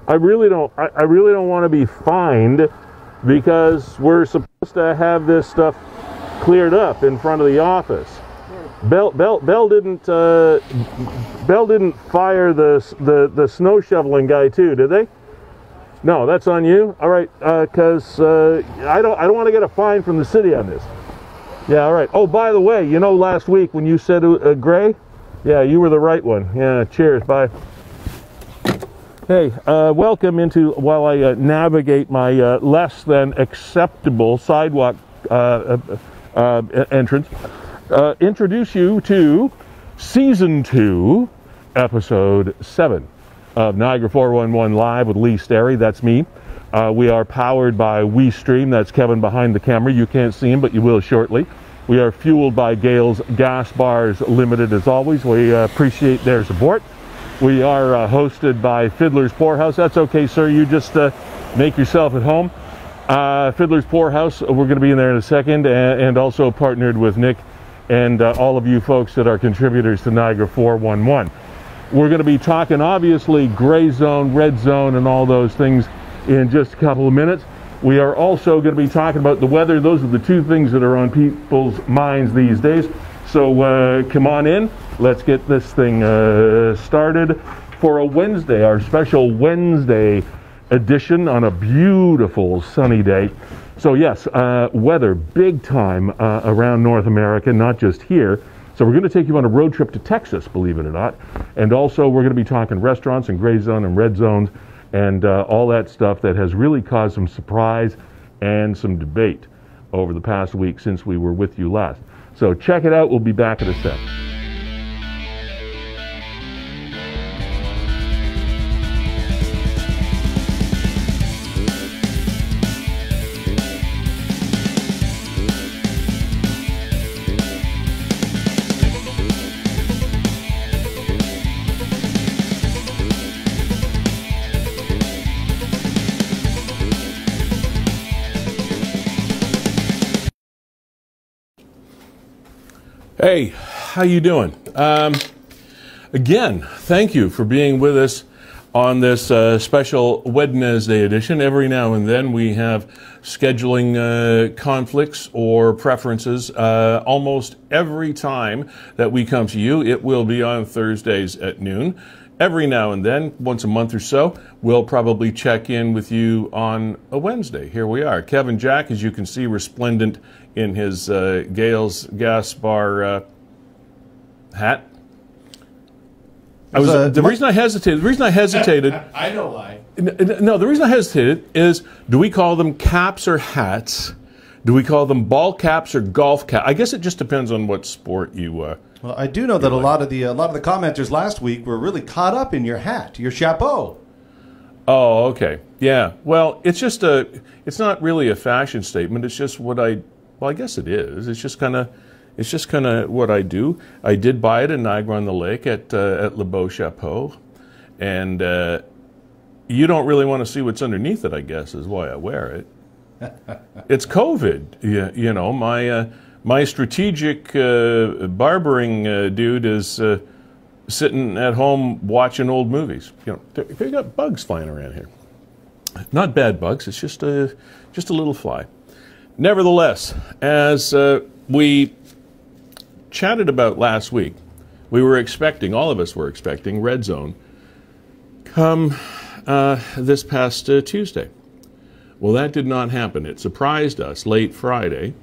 I really don't want to be fined because we're supposed to have this stuff cleared up in front of the office. Bell didn't fire the snow shoveling guy too, did they? No, that's on you. All right, because I don't want to get a fine from the city on this. Yeah, all right. Oh, by the way, you know, last week when you said gray, yeah, you were the right one. Yeah, cheers. Bye. Hey, welcome into, while I navigate my less than acceptable sidewalk entrance, introduce you to Season 2, Episode 7 of Niagara 411 Live with Lee Sterry. That's me. We are powered by WeeStreem. That's Kevin behind the camera. You can't see him, but you will shortly. We are fueled by Gale's Gas Bars Limited, as always. We appreciate their support. We are hosted by Fiddler's Poorhouse. That's okay, sir. You just make yourself at home. Fiddler's Poorhouse, we're going to be in there in a second, and also partnered with Nick and all of you folks that are contributors to Niagara 411. We're going to be talking, obviously, gray zone, red zone, and all those things in just a couple of minutes. We are also going to be talking about the weather. Those are the two things that are on people's minds these days. So come on in. Let's get this thing started for a Wednesday, our special Wednesday edition on a beautiful sunny day. So yes, weather big time around North America, not just here. So we're going to take you on a road trip to Texas, believe it or not. And also we're going to be talking restaurants and gray zone and red zones and all that stuff that has really caused some surprise and some debate over the past week since we were with you last. So check it out. We'll be back in a sec. Hey, how you doing? Again, thank you for being with us on this special Wednesday edition. Every now and then we have scheduling conflicts or preferences. Almost every time that we come to you, it will be on Thursdays at noon. Every now and then, once a month or so, we'll probably check in with you on a Wednesday. Here we are. Kevin Jack, as you can see, resplendent in his Gale's Gas Bar hat. The reason I hesitated. I know why. No, the reason I hesitated is: do we call them caps or hats? Do we call them ball caps or golf cap? I guess it just depends on what sport you. Well, I do know that a lot of the commenters last week were really caught up in your hat, your chapeau. Oh, okay, yeah. Well, it's not really a fashion statement. It's just what I. Well, I guess it is. It's just kind of what I do. I did buy it in Niagara-on-the-Lake at Le Beau Chapeau, and you don't really want to see what's underneath it, I guess, is why I wear it. It's COVID. You know, my strategic barbering dude is sitting at home watching old movies. You know, they got bugs flying around here. Not bad bugs. It's just a little fly. Nevertheless, as we chatted about last week, we were expecting, all of us were expecting, red zone come this past Tuesday. Well, that did not happen. It surprised us late Friday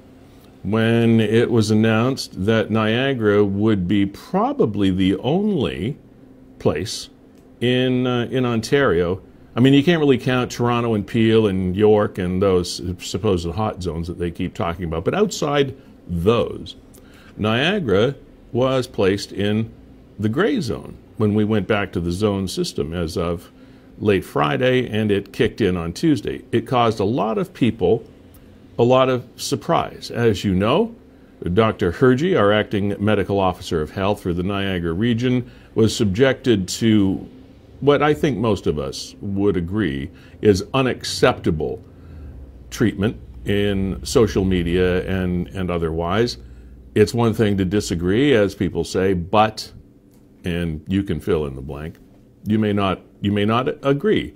when it was announced that Niagara would be probably the only place in Ontario. I mean, you can't really count Toronto and Peel and York and those supposed hot zones that they keep talking about. But outside those, Niagara was placed in the gray zone when we went back to the zone system as of late Friday, and it kicked in on Tuesday. It caused a lot of people a lot of surprise. As you know, Dr. Hergy, our acting medical officer of health for the Niagara region, was subjected to what I think most of us would agree is unacceptable treatment in social media and otherwise. It's one thing to disagree, as people say, but, and you can fill in the blank, you may not agree.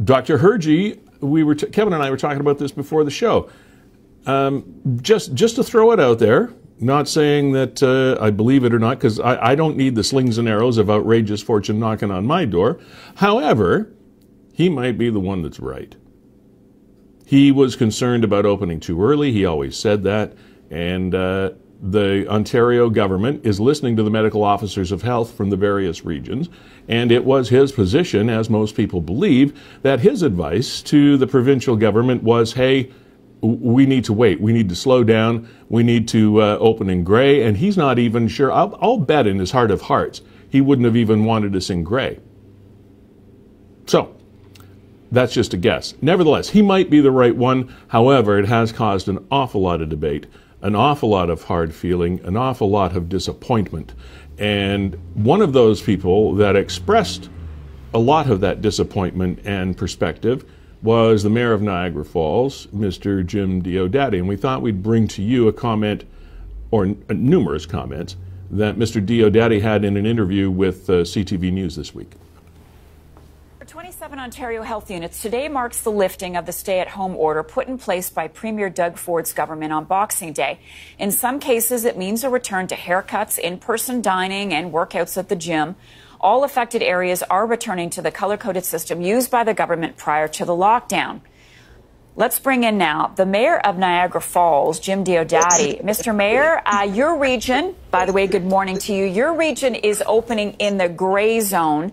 Dr. Hergy, Kevin and I were talking about this before the show. Just to throw it out there, not saying that I believe it or not, because I don't need the slings and arrows of outrageous fortune knocking on my door. However, he might be the one that's right. He was concerned about opening too early. He always said that. And the Ontario government is listening to the medical officers of health from the various regions. And it was his position, as most people believe, that his advice to the provincial government was, hey, we need to wait. We need to slow down. We need to open in grey. And he's not even sure. I'll bet in his heart of hearts he wouldn't have even wanted us in grey. So that's just a guess. Nevertheless, he might be the right one. However, it has caused an awful lot of debate, an awful lot of hard feeling, an awful lot of disappointment. And one of those people that expressed a lot of that disappointment and perspective was the Mayor of Niagara Falls, Mr. Jim Diodati. And we thought we'd bring to you a comment, or numerous comments, that Mr. Diodati had in an interview with CTV News this week. 27 Ontario health units today marks the lifting of the stay-at-home order put in place by Premier Doug Ford's government on Boxing Day. In some cases, it means a return to haircuts, in-person dining, and workouts at the gym. All affected areas are returning to the color-coded system used by the government prior to the lockdown. Let's bring in now the Mayor of Niagara Falls, Jim Diodati. Mr. Mayor, your region, by the way, good morning to you. Your region is opening in the gray zone,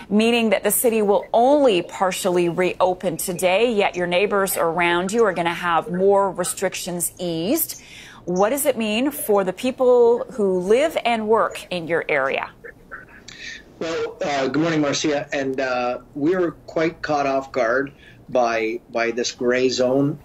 meaning that the city will only partially reopen today, yet your neighbors around you are going to have more restrictions eased. What does it mean for the people who live and work in your area? Well, good morning, Marcia. And we're quite caught off guard by this gray zone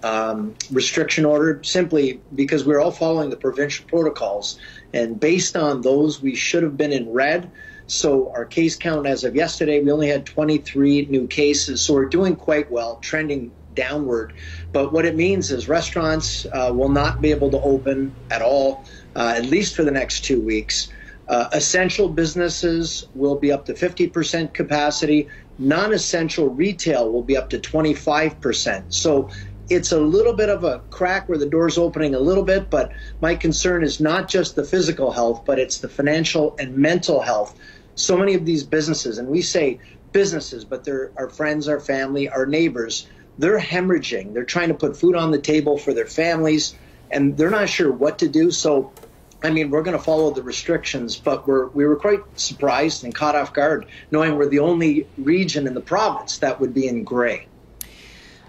restriction order, simply because we're all following the provincial protocols. And based on those, we should have been in red. So our case count as of yesterday, we only had 23 new cases. So we're doing quite well, trending downward. But what it means is restaurants will not be able to open at all, at least for the next 2 weeks. Essential businesses will be up to 50% capacity. Non-essential retail will be up to 25%. So it's a little bit of a crack where the door's opening a little bit, but my concern is not just the physical health, but it's the financial and mental health. So many of these businesses, and we say businesses, but they're our friends, our family, our neighbors, they're hemorrhaging. They're trying to put food on the table for their families, and they're not sure what to do. So I mean, we're going to follow the restrictions, but we were quite surprised and caught off guard, knowing we're the only region in the province that would be in gray.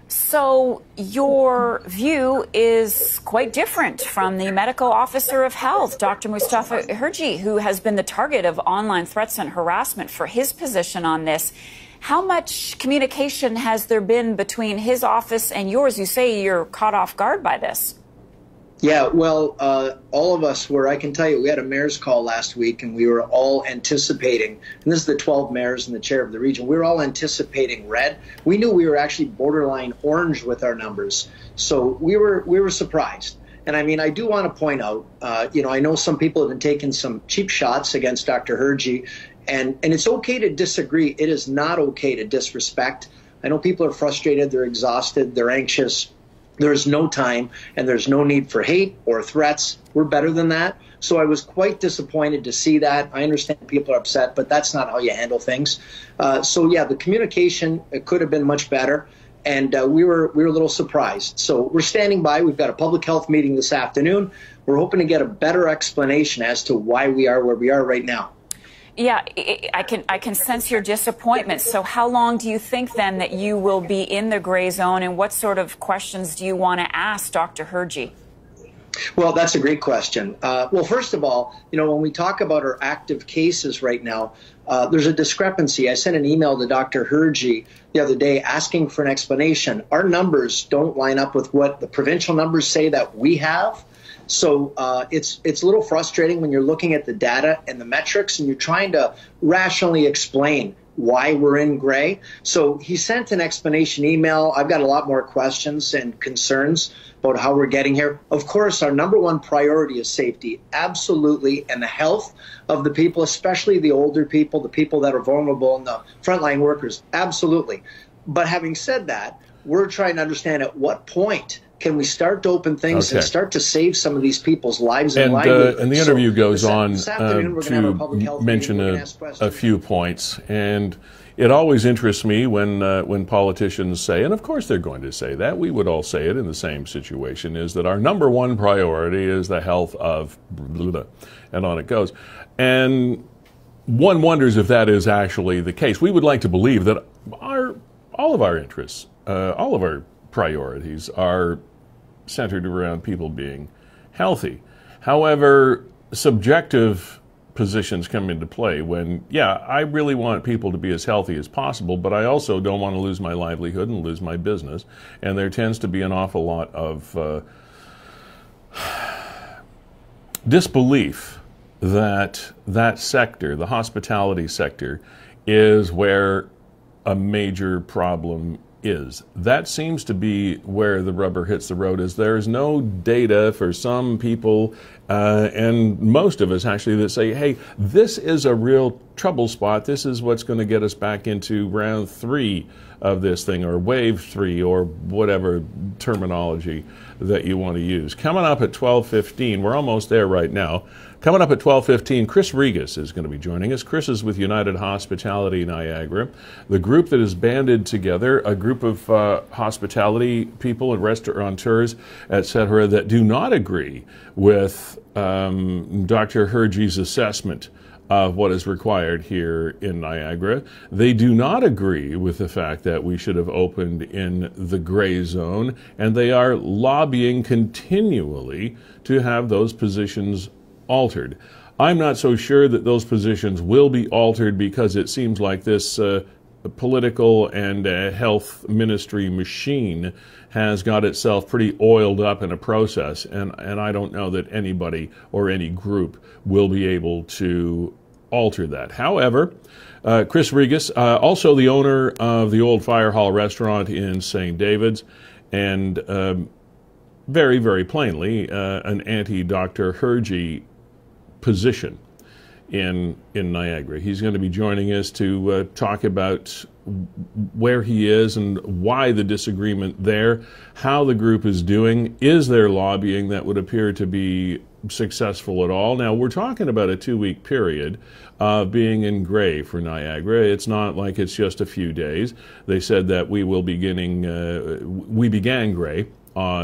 So your view is quite different from the medical officer of health, Dr. Mustafa Hergy, who has been the target of online threats and harassment for his position on this. How much communication has there been between his office and yours? You say you're caught off guard by this. Yeah, well, all of us were, I can tell you, we had a mayor's call last week, and we were all anticipating, and this is the 12 mayors and the chair of the region, we were all anticipating red. We knew we were actually borderline orange with our numbers, so we were surprised. And I mean, I do want to point out, I know some people have been taking some cheap shots against Dr. Hergy, and it's okay to disagree. It is not okay to disrespect. I know people are frustrated, they're exhausted, they're anxious. There's no time and there's no need for hate or threats. We're better than that. So I was quite disappointed to see that. I understand people are upset, but that's not how you handle things. So yeah, the communication, it could have been much better. And we were a little surprised. So we're standing by. We've got a public health meeting this afternoon. We're hoping to get a better explanation as to why we are where we are right now. Yeah, I can sense your disappointment. So how long do you think then that you will be in the gray zone, and what sort of questions do you want to ask Dr. Hergy? Well, that's a great question. Well, first of all, when we talk about our active cases right now, there's a discrepancy. I sent an email to Dr. Hergy the other day asking for an explanation. Our numbers don't line up with what the provincial numbers say that we have. So it's a little frustrating when you're looking at the data and the metrics and you're trying to rationally explain why we're in gray. So he sent an explanation email. I've got a lot more questions and concerns about how we're getting here. Of course, our number one priority is safety, absolutely, and the health of the people, especially the older people, the people that are vulnerable, and the frontline workers, absolutely. But having said that, we're trying to understand at what point can we start to open things and start to save some of these people's lives and livelihoods. And the interview goes on to mention a few points. And it always interests me when politicians say, and of course they're going to say that, we would all say it in the same situation, is that our number one priority is the health of blah, blah, and on it goes. And one wonders if that is actually the case. We would like to believe that all of our interests, all of our priorities are centered around people being healthy. However, subjective positions come into play when, yeah, I really want people to be as healthy as possible, but I also don't want to lose my livelihood and lose my business. And there tends to be an awful lot of disbelief that that sector, the hospitality sector, is where a major problem is. That seems to be where the rubber hits the road. Is there's no data for some people and most of us actually that say, hey, this is a real trouble spot. This is what's going to get us back into round 3 of this thing, or wave 3, or whatever terminology that you want to use. Coming up at 12:15, we're almost there right now. Coming up at 12:15, Chris Rigas is going to be joining us. Chris is with United Hospitality Niagara, the group that has banded together, a group of hospitality people and restaurateurs, etc., that do not agree with Dr. Hergy's assessment of what is required here in Niagara. They do not agree with the fact that we should have opened in the gray zone, and they are lobbying continually to have those positions altered. I'm not so sure that those positions will be altered, because it seems like this political and health ministry machine has got itself pretty oiled up in a process, and I don't know that anybody or any group will be able to alter that. However, Chris Rigas, also the owner of the Old Fire Hall restaurant in St. David's, and very, very plainly an anti-Dr. Hergy position in Niagara. He's going to be joining us to talk about where he is and why the disagreement there, how the group is doing, is there lobbying that would appear to be successful at all. Now, we're talking about a 2-week period of being in gray for Niagara. It's not like it's just a few days. They said that we began gray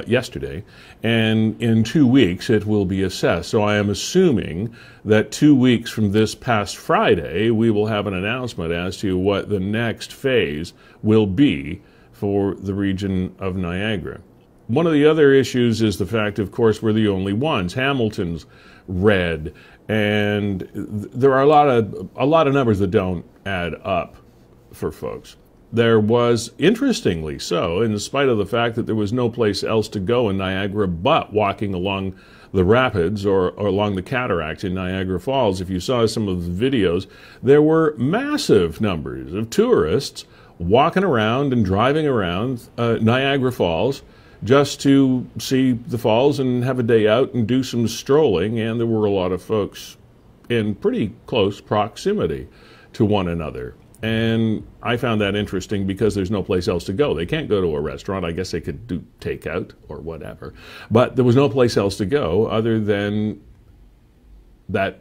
yesterday, and in 2 weeks it will be assessed. So I am assuming that 2 weeks from this past Friday, we will have an announcement as to what the next phase will be for the region of Niagara. One of the other issues is the fact, of course, we're the only ones. Hamilton's red, and there are a lot of numbers that don't add up for folks. There was, interestingly so, in spite of the fact that there was no place else to go in Niagara but walking along the rapids or along the cataracts in Niagara Falls. If you saw some of the videos, there were massive numbers of tourists walking around and driving around Niagara Falls just to see the falls and have a day out and do some strolling, and there were a lot of folks in pretty close proximity to one another. And I found that interesting because there's no place else to go. They can't go to a restaurant. I guess they could do takeout or whatever. But there was no place else to go other than that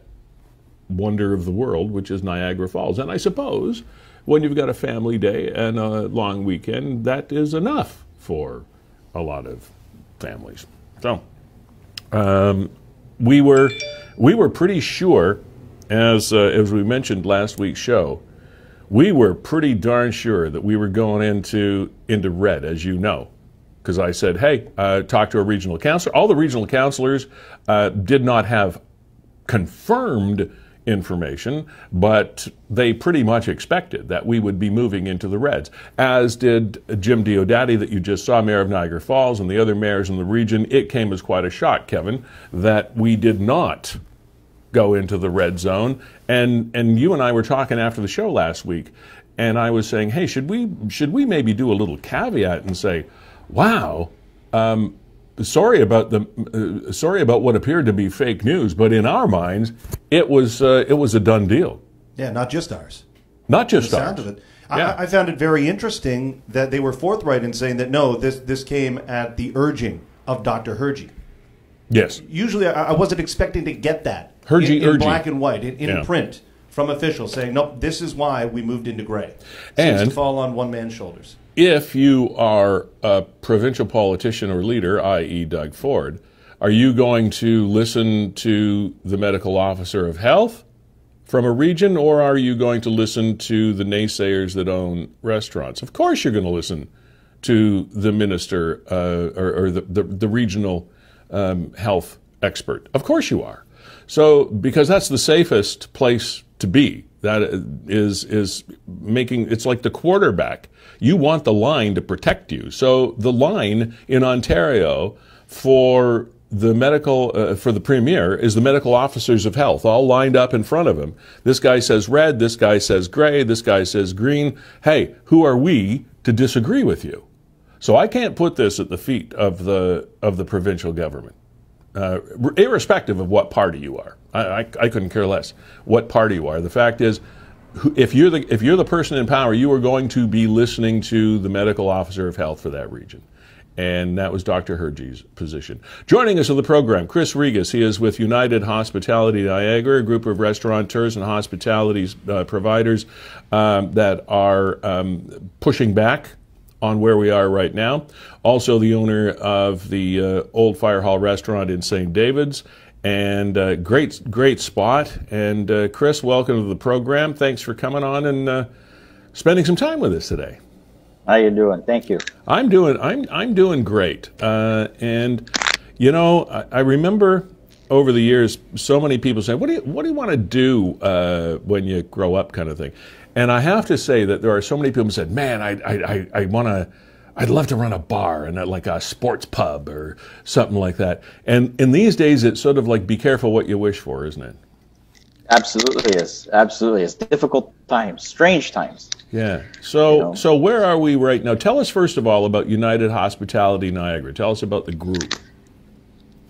wonder of the world, which is Niagara Falls. And I suppose when you've got a family day and a long weekend, that is enough for a lot of families. So we were pretty sure, as we mentioned last week's show, we were pretty darn sure that we were going into red, as you know, because I said, hey, talk to a regional councillor. All the regional councillors did not have confirmed information, but they pretty much expected that we would be moving into the reds, as did Jim Diodati that you just saw, mayor of Niagara Falls, and the other mayors in the region. It came as quite a shock, Kevin, that we did not go into the red zone. And you and I were talking after the show last week, and I was saying, hey, should we maybe do a little caveat and say, wow, sorry about what appeared to be fake news, but in our minds, it was a done deal. Yeah, not just ours. Not just the ours. sound of it. Yeah. I found it very interesting that they were forthright in saying that, no, this came at the urging of Dr. Hergy. Yes. Usually I wasn't expecting to get that in black and white, in print, from officials saying, nope, this is why we moved into gray. Seems to fall on one man's shoulders. If you are a provincial politician or leader, i.e. Doug Ford, are you going to listen to the medical officer of health from a region, or are you going to listen to the naysayers that own restaurants? Of course you're going to listen to the minister or the regional health expert. Of course you are. So, because that's the safest place to be. That is making, it's like the quarterback. You want the line to protect you. So the line in Ontario for the medical, for the premier is the medical officers of health, all lined up in front of him. This guy says red, this guy says gray, this guy says green. Hey, who are we to disagree with you? So I can't put this at the feet of the provincial government, irrespective of what party you are. I couldn't care less what party you are. The fact is, if you're the person in power, you are going to be listening to the medical officer of health for that region. And that was Dr. Hergy's position. Joining us on the program, Chris Rigas. He is with United Hospitality Niagara, a group of restaurateurs and hospitality providers that are pushing back on where we are right now. Also the owner of the Old Fire Hall restaurant in St. David's. And great spot. And Chris, welcome to the program. Thanks for coming on and spending some time with us today. How you doing? Thank you. I'm doing great. And you know, I remember over the years so many people saying, "What do you want to do when you grow up?" kind of thing. And I have to say that there are so many people who said, "Man, I'd love to run a bar and like a sports pub or something like that." And in these days, it's sort of like, be careful what you wish for, isn't it? Absolutely is. Absolutely is. Difficult times, strange times. Yeah. So where are we right now? Tell us first of all about United Hospitality Niagara. Tell us about the group.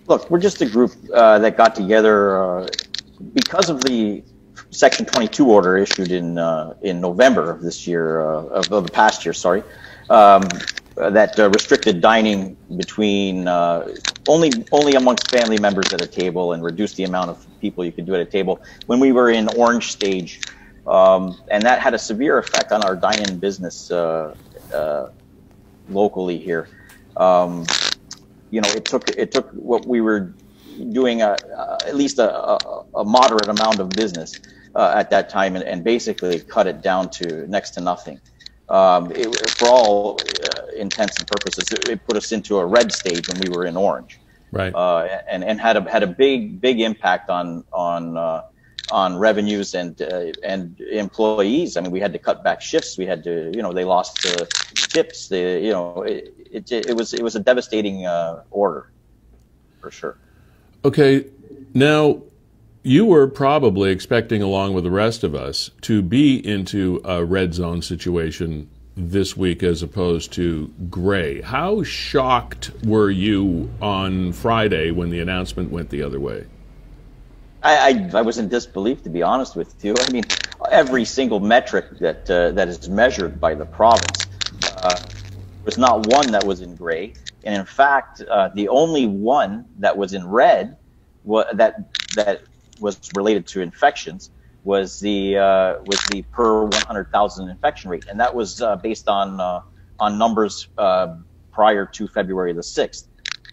Look, we're just a group that got together because of the Section 22 order issued in November of this year, of the past year, sorry. That restricted dining between only amongst family members at a table and reduced the amount of people you could do at a table when we were in orange stage, and that had a severe effect on our dine-in business locally here. You know, it took what we were doing at least a moderate amount of business at that time and basically cut it down to next to nothing. For all intents and purposes, it put us into a red stage when we were in orange, right? And had a big impact on revenues and employees. I mean, we had to cut back shifts. We had to, they lost tips. It was a devastating order, for sure. Okay, now you were probably expecting, along with the rest of us, to be into a red zone situation this week as opposed to gray. How shocked were you on Friday when the announcement went the other way? I was in disbelief, to be honest with you. I mean, every single metric that is measured by the province was not one that was in gray, and in fact, the only one that was in red that was related to infections was the per 100,000 infection rate, and that was based on numbers prior to February the 6th.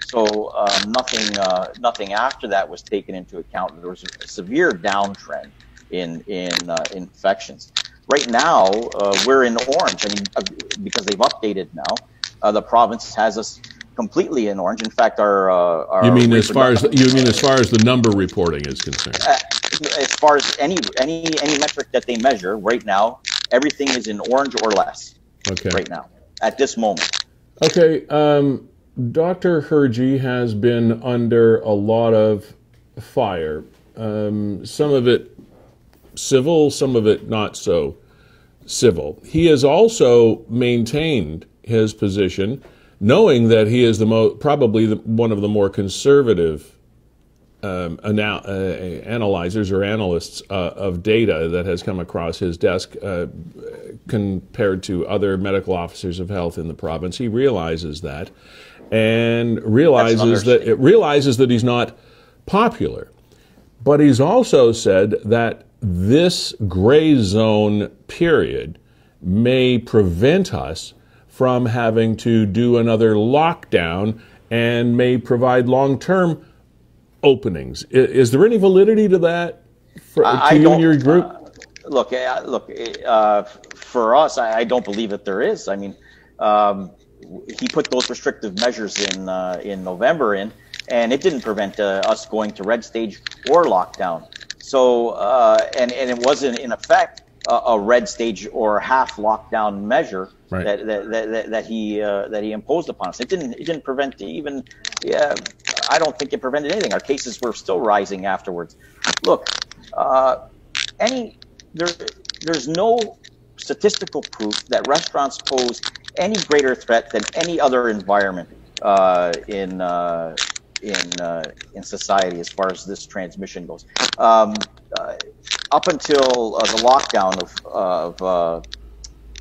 So nothing after that was taken into account. There was a severe downtrend in infections. Right now, we're in orange. I mean, because they've updated now, the province has us completely in orange. In fact, our you mean as far as the number reporting is concerned? As far as any metric that they measure right now, everything is in orange or less. Okay. Right now, at this moment. Okay. Dr. Hergy has been under a lot of fire. Some of it civil, some of it not so civil. He has also maintained his position, knowing that he is probably one of the more conservative analyzers or analysts of data that has come across his desk compared to other medical officers of health in the province. He realizes that, and realizes that he's not popular. But he's also said that this gray zone period may prevent us from having to do another lockdown and may provide long-term openings. Is there any validity to that to you and your group? For us, I don't believe that there is. I mean, he put those restrictive measures in November and it didn't prevent us going to red stage or lockdown. So, and it wasn't in effect a red stage or half lockdown measure that he imposed upon us. It didn't prevent even. I don't think it prevented anything. Our cases were still rising afterwards. Look, there's no statistical proof that restaurants pose any greater threat than any other environment in society as far as this transmission goes. Up until the lockdown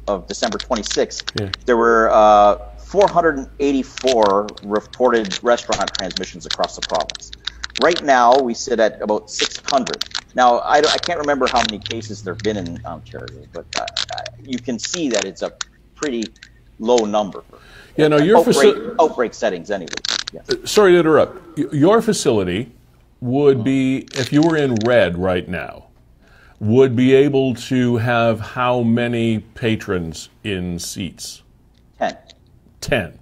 of December 26th, there were 484 reported restaurant transmissions across the province. Right now, we sit at about 600. Now, I can't remember how many cases there have been in Ontario, but you can see that it's a pretty low number. Yeah, no, your outbreak settings anyway. Yes. Sorry to interrupt. Your facility would be, if you were in red right now, would be able to have how many patrons in seats? 10.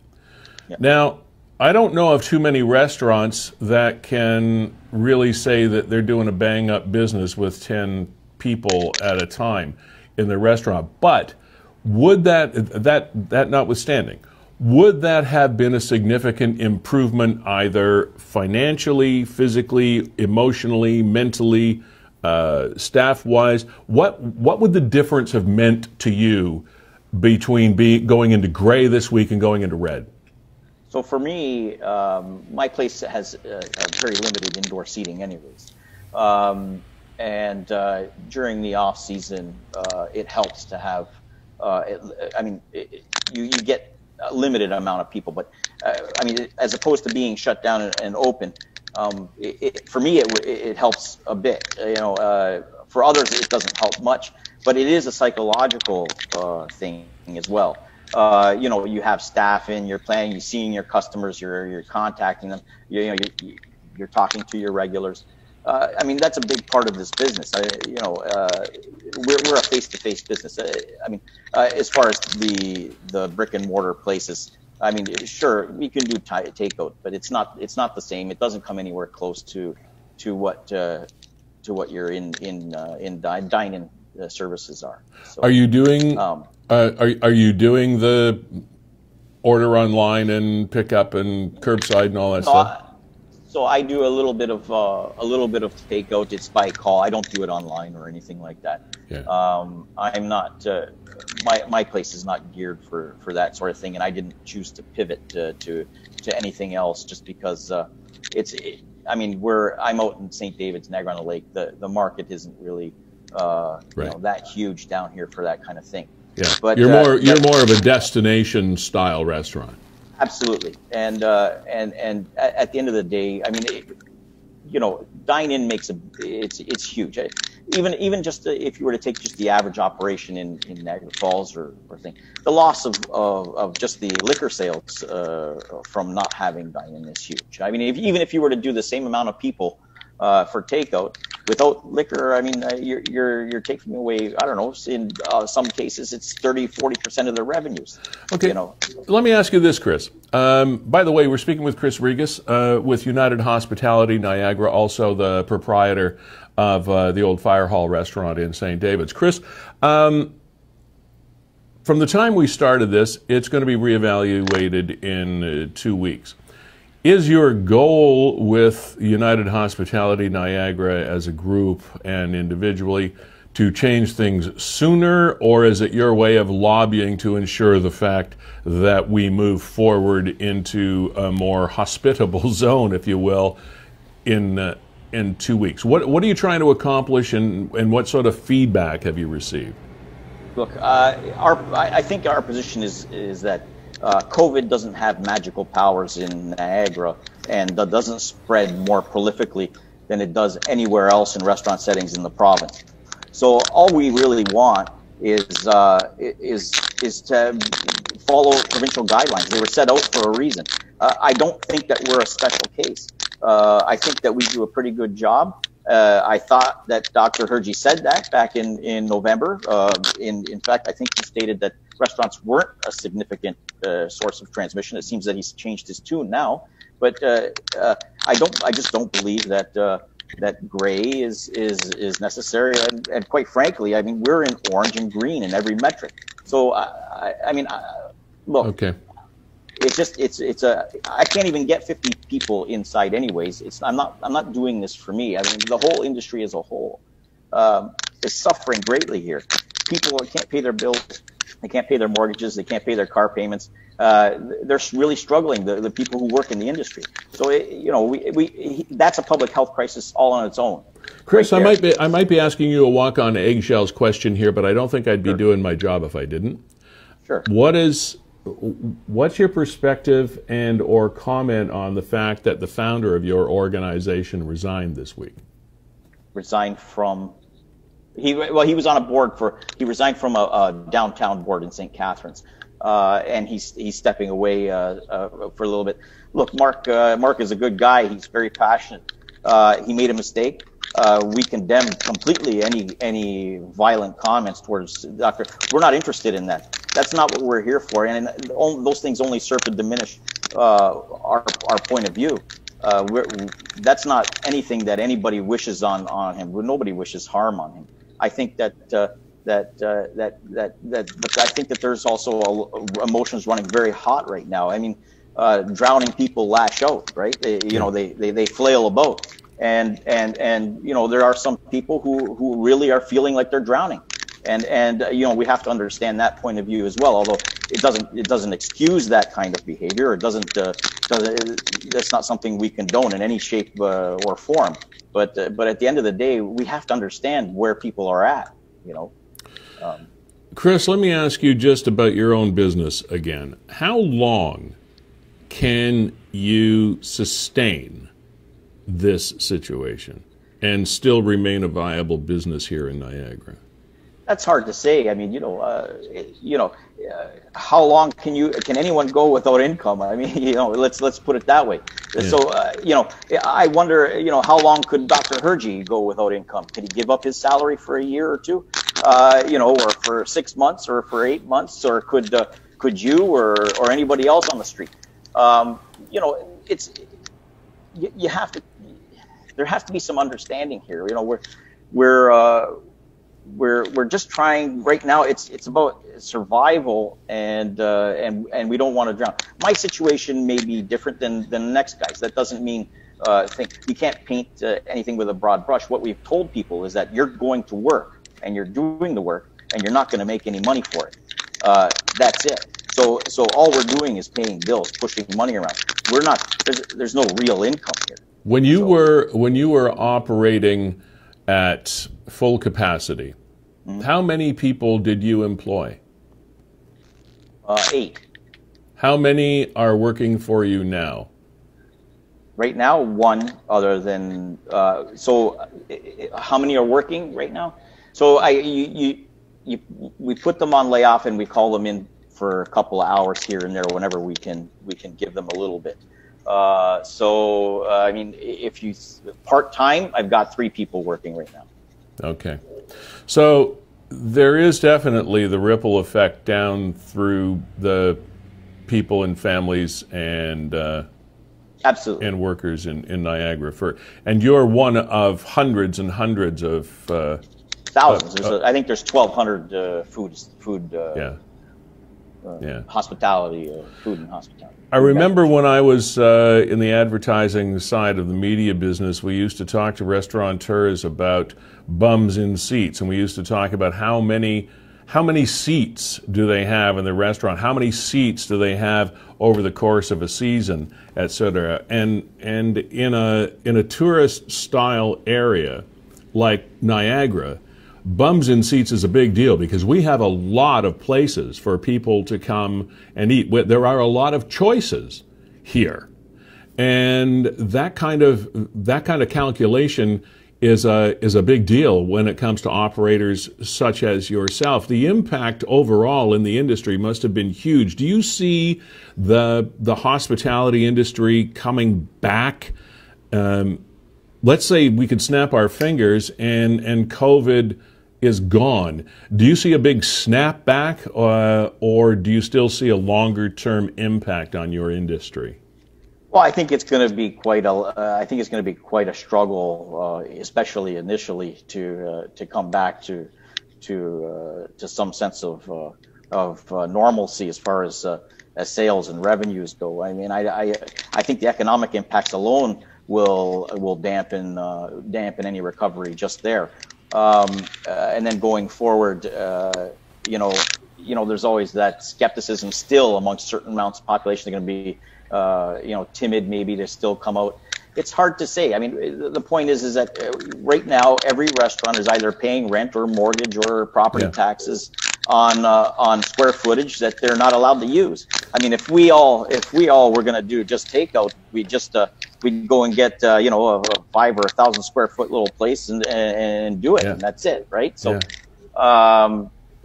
Yep. Now, I don't know of too many restaurants that can really say that they're doing a bang-up business with 10 people at a time in the restaurant. But would that notwithstanding, would that have been a significant improvement either financially, physically, emotionally, mentally, staff-wise? What would the difference have meant to you between going into gray this week and going into red? So for me, my place has very limited indoor seating anyways. And during the off season, it helps to have, you get a limited amount of people, but as opposed to being shut down and open, for me, it helps a bit. For others, it doesn't help much, but it is a psychological thing as well. You have staff in, you're planning, you're seeing your customers, you're contacting them, you're talking to your regulars. That's a big part of this business. We're a face-to-face business. As far as the brick and mortar places, sure, we can do takeout, but it's not the same. It doesn't come anywhere close to what your in dine-in services are. So, are you doing? Are you doing the order online and pick up and curbside and all that stuff? So I do a little bit of takeout. It's by call. I don't do it online or anything like that. Yeah. I'm not. My place is not geared for that sort of thing, and I didn't choose to pivot to anything else just because I'm out in St. David's, Niagara-on-the-Lake. The market isn't really that huge down here for that kind of thing. Yeah, but you're more of a destination style restaurant. Absolutely, and at the end of the day, dine-in makes it's huge. Even just if you were to take just the average operation in Niagara Falls or thing, the loss of just the liquor sales from not having dine-in is huge. Even if you were to do the same amount of people for takeout without liquor, you're taking away, I don't know, in some cases it's 30-40% of their revenues. Okay, let me ask you this, Chris. By the way, we're speaking with Chris Rigas with United Hospitality Niagara, also the proprietor of the old Fire Hall restaurant in St. David's. Chris, from the time we started this, it's going to be reevaluated in 2 weeks. Is your goal with United Hospitality Niagara as a group and individually to change things sooner, or is it your way of lobbying to ensure the fact that we move forward into a more hospitable zone, if you will, in in 2 weeks? What are you trying to accomplish, and what sort of feedback have you received? Look, I think our position is that COVID doesn't have magical powers in Niagara, and that doesn't spread more prolifically than it does anywhere else in restaurant settings in the province. So all we really want is to follow provincial guidelines. They were set out for a reason. I don't think that we're a special case. I think that we do a pretty good job. I thought that Dr. Hergy said that back in November. In fact, I think he stated that restaurants weren't a significant source of transmission. It seems that he's changed his tune now. But I just don't believe that that gray is necessary. And quite frankly, I mean, we're in orange and green in every metric. So look. Okay. I can't even get 50 people inside anyways. I'm not doing this for me. I mean, the whole industry as a whole is suffering greatly here. People can't pay their bills. They can't pay their mortgages. They can't pay their car payments. They're really struggling, the people who work in the industry. So, that's a public health crisis all on its own. Chris, right, I might be asking you a walk-on eggshells question here, but I don't think I'd be doing my job if I didn't. Sure. What's your perspective and or comment on the fact that the founder of your organization resigned this week? Resigned from? He was on a board he resigned from a downtown board in St. Catharines, and he's stepping away for a little bit. Look, Mark is a good guy. He's very passionate. He made a mistake. We condemn completely any violent comments towards the doctor. We're not interested in that. That's not what we're here for, and those things only serve to diminish our point of view. That's not anything that anybody wishes on him. Nobody wishes harm on him. I think but I think that there's also emotions running very hot right now. I mean, drowning people lash out, right? They flail about. And there are some people who really are feeling like they're drowning, and we have to understand that point of view as well. Although it doesn't excuse that kind of behavior. That's not something we condone in any shape or form. But at the end of the day, we have to understand where people are at. Chris, let me ask you just about your own business again. How long can you sustain this situation and still remain a viable business here in Niagara? That's hard to say. I mean, how long can anyone go without income? I mean, let's put it that way. Yeah. So, I wonder, how long could Dr. Hergy go without income? Could he give up his salary for a year or two, or for 6 months or for 8 months, or could you or anybody else on the street? You have to. There has to be some understanding here. We're just trying right now. It's about survival, and we don't want to drown. My situation may be different than the next guy's. That doesn't mean we can't paint anything with a broad brush. What we've told people is that you're going to work and you're doing the work and you're not going to make any money for it. That's it. So all we're doing is paying bills, pushing money around. We're not. There's no real income here. When you were operating at full capacity, how many people did you employ? 8. How many are working for you now? Right now, 1. Other than how many are working right now? So we put them on layoff and we call them in for a couple of hours here and there whenever we can give them a little bit. I mean, if you part-time, I've got 3 people working right now. Okay. So there is definitely the ripple effect down through the people and families and absolutely and workers in Niagara. And you're one of hundreds and hundreds of thousands. I think there's 1,200 food hospitality, food and hospitality. I remember when I was in the advertising side of the media business, we used to talk to restaurateurs about bums in seats, and we used to talk about how many how many seats do they have in the restaurant? How many seats do they have over the course of a season, et cetera? And in a tourist style area like Niagara, bums in seats is a big deal because we have a lot of places for people to come and eat. There are a lot of choices here, and that kind of calculation is a big deal when it comes to operators such as yourself. The impact overall in the industry must have been huge. Do you see the hospitality industry coming back? Let's say we could snap our fingers and COVID is gone. Do you see a big snap back, or do you still see a longer-term impact on your industry? Well, I think it's going to be quite a struggle, especially initially, to come back to some sense of normalcy as far as sales and revenues go. I mean, I think the economic impacts alone will dampen any recovery just there. And then going forward, there's always that skepticism still amongst certain amounts of population. They're going to be timid maybe to still come out. It's hard to say. I mean, the point is that right now every restaurant is either paying rent or mortgage or property taxes on square footage that they're not allowed to use. I mean, if we all were going to do just takeout, we'd go and get a 5 or 1,000 square foot little place and do it, and that's it, right? So,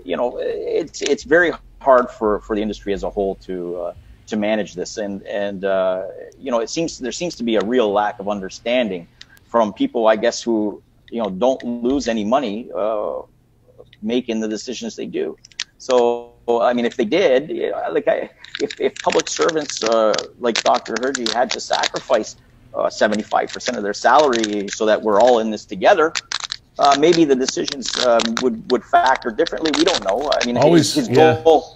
it's very hard for the industry as a whole to manage this, and there seems to be a real lack of understanding from people, I guess, who don't lose any money making the decisions they do. So, I mean, if they did, if public servants like Dr. Hergy had to sacrifice 75% of their salary so that we're all in this together, maybe the decisions would factor differently. We don't know. I mean, his goal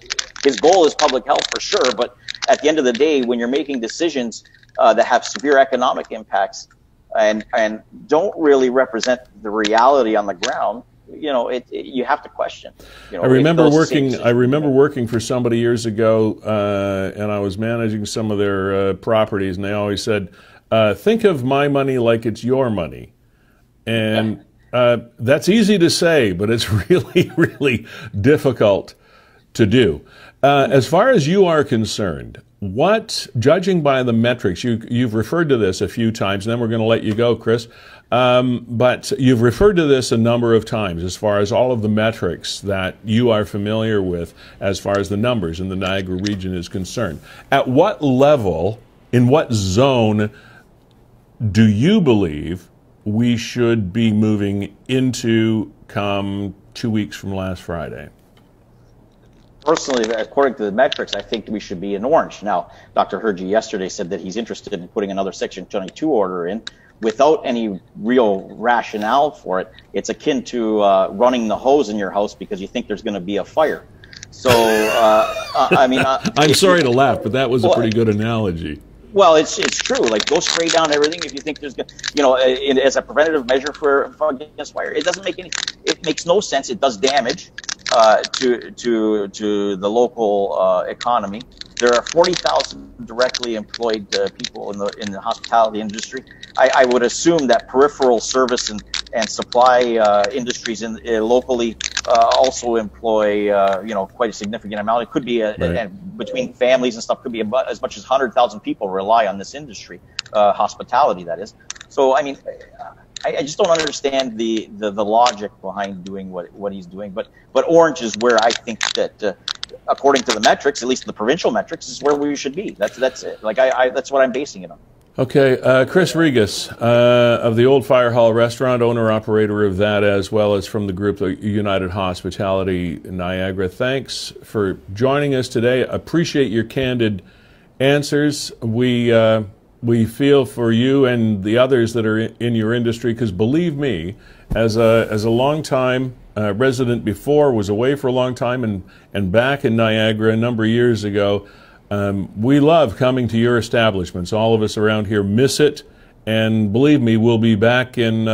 is public health for sure, but at the end of the day, when you're making decisions that have severe economic impacts and don't really represent the reality on the ground, you have to question. I remember working for somebody years ago, and I was managing some of their properties, and they always said, think of my money like it's your money. And that's easy to say, but it's really, really difficult to do. As far as you are concerned, judging by the metrics, you've referred to this a few times, and then we're going to let you go, Chris, but you've referred to this a number of times as far as all of the metrics that you are familiar with as far as the numbers in the Niagara region is concerned. At what level, in what zone do you believe we should be moving into come 2 weeks from last Friday? Personally, according to the metrics, I think we should be in orange. Now, Dr. Hergy yesterday said that he's interested in putting another Section 22 order in without any real rationale for it. It's akin to running the hose in your house because you think there's going to be a fire. So, I mean... I'm sorry to laugh, but that was a pretty good analogy. Well, it's true. Like, go spray down everything if you think there's going as a preventative measure for against fire. It doesn't make it makes no sense. It does damage to the local economy. There are 40,000 directly employed people in the hospitality industry. I would assume that peripheral service and supply industries locally also employ quite a significant amount. It could be and between families and stuff could be as much as 100,000 people rely on this industry, hospitality that is. So I mean, I just don't understand the logic behind doing what he's doing. But orange is where I think that according to the metrics, at least the provincial metrics, is where we should be. That's it. Like that's what I'm basing it on. Okay, Chris Rigas of the Old Fire Hall Restaurant, owner-operator of that, as well as from the group the United Hospitality Niagara. Thanks for joining us today. Appreciate your candid answers. We feel for you and the others that are in your industry, because believe me, as a long-time resident before, was away for a long time and back in Niagara a number of years ago, we love coming to your establishments. All of us around here miss it, And believe me, we'll be back in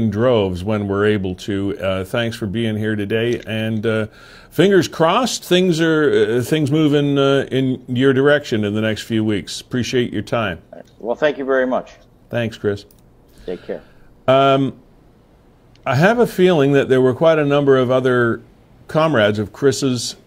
droves when we're able to. Thanks for being here today, and fingers crossed, things move in your direction in the next few weeks. Appreciate your time. Well, thank you very much. Thanks, Chris. Take care. I have a feeling that there were quite a number of other comrades of Chris's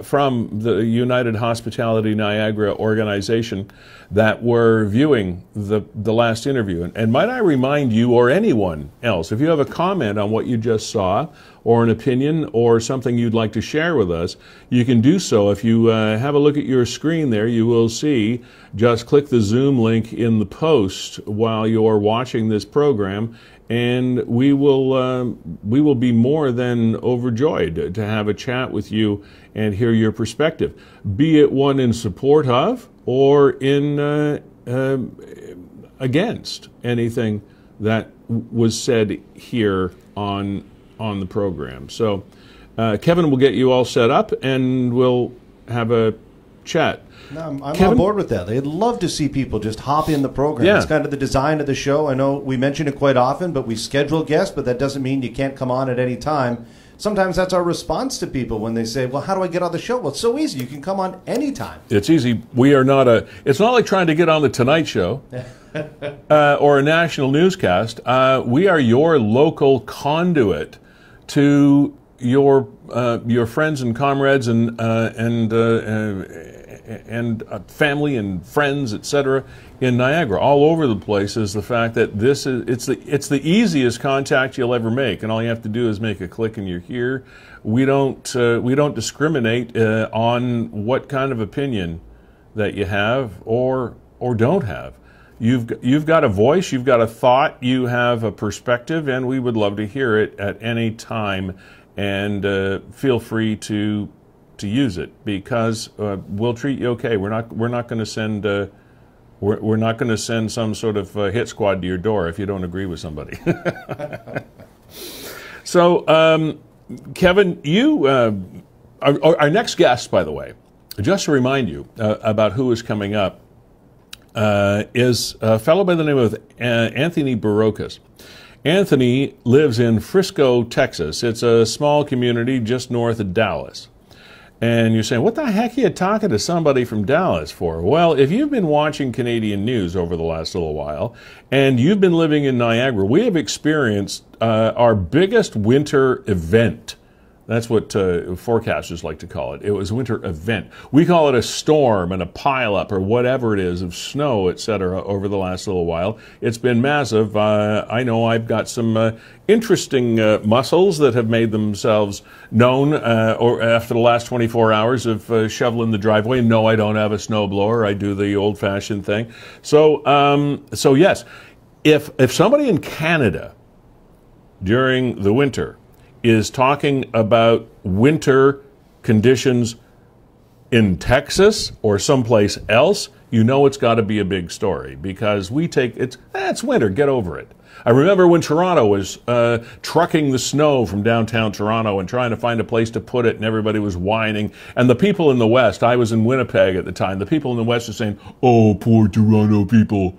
from the United Hospitality Niagara organization that were viewing the last interview. And might I remind you, or anyone else, if you have a comment on what you just saw, or an opinion, or something you'd like to share with us, you can do so. If you have a look at your screen there, you will see, just click the Zoom link in the post while you're watching this program, and we will be more than overjoyed to have a chat with you and hear your perspective, be it one in support of or in against anything that was said here on the program. So Kevin will get you all set up and we'll have a chat. No, I'm on board with that. They'd love to see people just hop in the program. Yeah. It's kind of the design of the show. I know we mention it quite often, but we schedule guests, but that doesn't mean you can't come on at any time. Sometimes that's our response to people when they say, well, how do I get on the show? Well, it's so easy. You can come on anytime. It's easy. We are not it's not like trying to get on the Tonight Show or a national newscast. We are your local conduit to your friends and comrades and family and friends, etc., in Niagara. All over the place is the fact that it's the easiest contact you'll ever make, and all you have to do is make a click and you're here. We don't discriminate on what kind of opinion that you have or don't have. You've got a voice, you've got a thought, you have a perspective, and we would love to hear it at any time. And feel free to use it, because we'll treat you okay. We're not going to send we're not going to send some sort of hit squad to your door if you don't agree with somebody. So, Kevin, you our next guest, by the way, just to remind you about who is coming up, is a fellow by the name of Anthony Burokas. Anthony lives in Frisco, Texas. It's a small community just north of Dallas. And you're saying, what the heck are you talking to somebody from Dallas for? Well, if you've been watching Canadian news over the last little while, and you've been living in Niagara, we have experienced our biggest winter event. That's what forecasters like to call it. It was a winter event. We call it a storm and a pileup or whatever it is of snow, etc. over the last little while. It's been massive. I know I've got some interesting muscles that have made themselves known or after the last 24 hours of shoveling the driveway. No, I don't have a snowblower. I do the old-fashioned thing. So yes, if somebody in Canada during the winter is talking about winter conditions in Texas or someplace else, you know it's got to be a big story, because it's winter, get over it. I remember when Toronto was trucking the snow from downtown Toronto and trying to find a place to put it, and everybody was whining. And the people in the West, I was in Winnipeg at the time, the people in the West are saying, oh, poor Toronto people.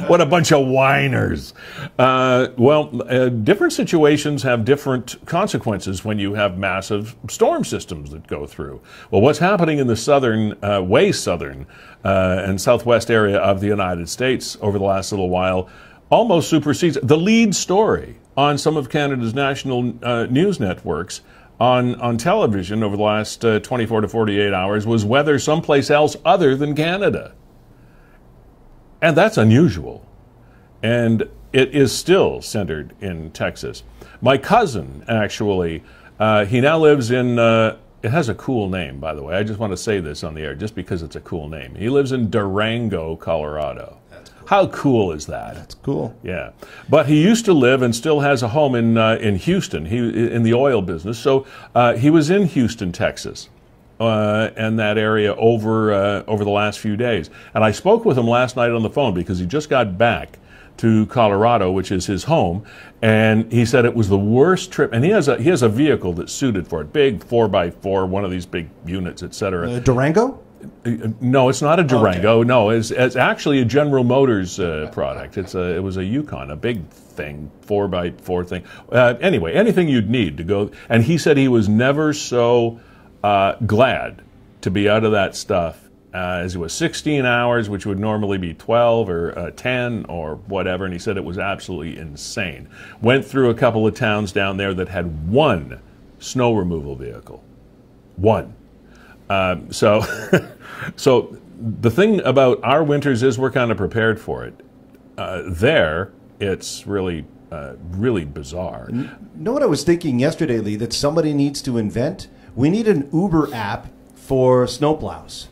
What a bunch of whiners. Different situations have different consequences when you have massive storm systems that go through. Well, what's happening in the way southern and southwest area of the United States over the last little while almost supersedes the lead story on some of Canada's national news networks on television over the last 24 to 48 hours was weather someplace else other than Canada. And that's unusual. And it is still centered in Texas. My cousin, actually, he now lives in, it has a cool name, by the way. I just want to say this on the air just because it's a cool name. He lives in Durango, Colorado. That's cool. How cool is that? That's cool. Yeah. But he used to live and still has a home in Houston, in the oil business. So he was in Houston, Texas. And that area over the last few days. And I spoke with him last night on the phone because he just got back to Colorado, which is his home, and he said it was the worst trip. And he has a vehicle that's suited for it, big 4x4, one of these big units, etc. Durango? No, it's not a Durango. Okay. No, it's actually a General Motors product. It was a Yukon, a big thing, 4x4 thing. Anyway, anything you'd need to go. And he said he was never so glad to be out of that stuff as it was 16 hours, which would normally be 12 or 10 or whatever. And he said it was absolutely insane. Went through a couple of towns down there that had one snow removal vehicle. One. So the thing about our winters is we're kind of prepared for it. There, it's really bizarre. You know what I was thinking yesterday, Lee, that somebody needs to invent? We need an Uber app for snowplows.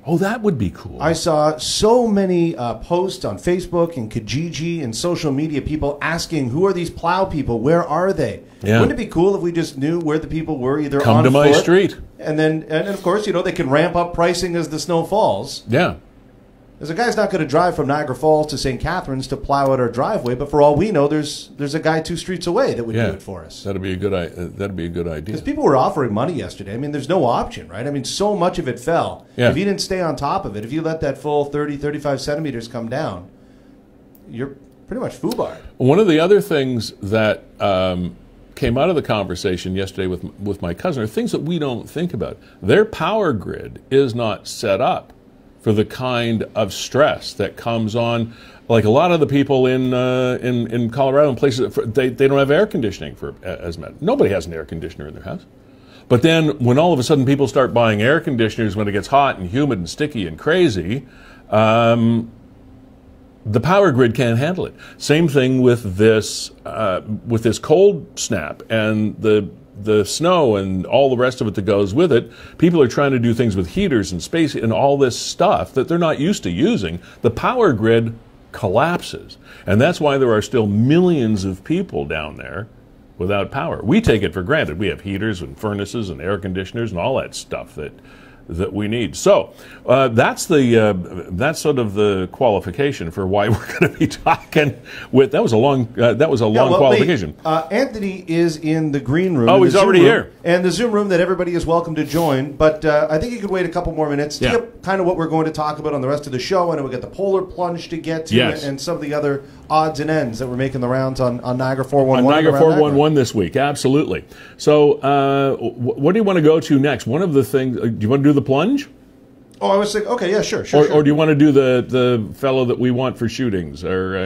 Oh, that would be cool. I saw so many posts on Facebook and Kijiji and social media, people asking, who are these plow people? Where are they? Yeah. Wouldn't it be cool if we just knew where the people were, either Come on to my foot, street. And of course, they can ramp up pricing as the snow falls. Yeah. There's a guy's not going to drive from Niagara Falls to St. Catharines to plow out our driveway, but for all we know, there's a guy 2 streets away that would do it for us. That'd be a good idea. Because people were offering money yesterday. I mean, there's no option, right? I mean, so much of it fell. Yeah. If you didn't stay on top of it, if you let that full 30, 35 centimeters come down, you're pretty much foobarred. One of the other things that came out of the conversation yesterday with my cousin are things that we don't think about. Their power grid is not set up for the kind of stress that comes on, like a lot of the people in Colorado and places, they don't have air conditioning as men. Nobody has an air conditioner in their house. But then when all of a sudden people start buying air conditioners when it gets hot and humid and sticky and crazy, the power grid can't handle it. Same thing with this cold snap and the snow and all the rest of it that goes with it. People are trying to do things with heaters and space and all this stuff that they're not used to using. The power grid collapses. And that's why there are still millions of people down there without power. We take it for granted. We have heaters and furnaces and air conditioners and all that stuff that we need. So that's sort of the qualification for why we're going to be talking with. That was a long qualification. Anthony is in the green room. Oh, he's already here. And the Zoom room that everybody is welcome to join. But I think you could wait a couple more minutes to get kind of what we're going to talk about on the rest of the show. And we'll get the polar plunge to get to and some of the other odds and ends that we're making the rounds on Niagara 411. On Niagara 411 this week, absolutely. So what do you want to go to next? One of the things, do you want to do the plunge? Oh, I was thinking, okay, yeah, sure. Or do you want to do the fellow that we want for shootings? Or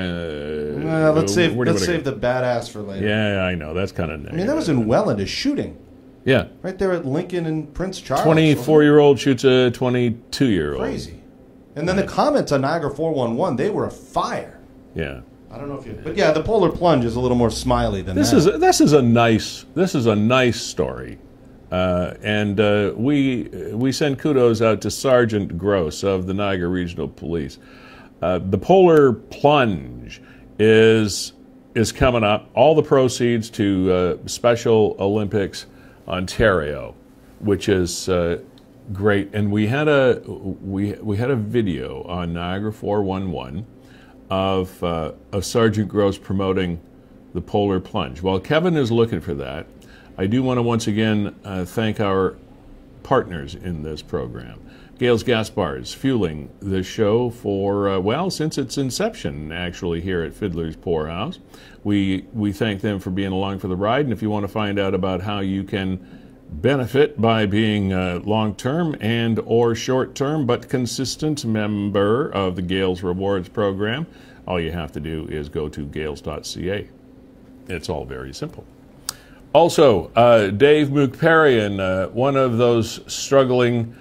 let's save the badass for later. Yeah, I know. That's kind of I mean, that was in Welland, a shooting. Yeah. Right there at Lincoln and Prince Charles. 24-year-old shoots a 22-year-old. Crazy. And then the comments on Niagara 411, they were a fire. Yeah. I don't know if you... But yeah, the polar plunge is a little more smiley than this that. This is a nice story. And we send kudos out to Sergeant Gross of the Niagara Regional Police. The polar plunge is coming up. All the proceeds to Special Olympics Ontario, which is great. And we had a video on Niagara 411 of Sergeant Gross promoting the polar plunge. While Kevin is looking for that, I do want to once again thank our partners in this program. Gales Gas Bars, fueling the show for, since its inception, actually, here at Fiddler's Poorhouse. We thank them for being along for the ride, and if you want to find out about how you can benefit by being a long-term and or short-term but consistent member of the Gales Rewards program, all you have to do is go to gales.ca. It's all very simple. Also, Dave Mukparian, one of those struggling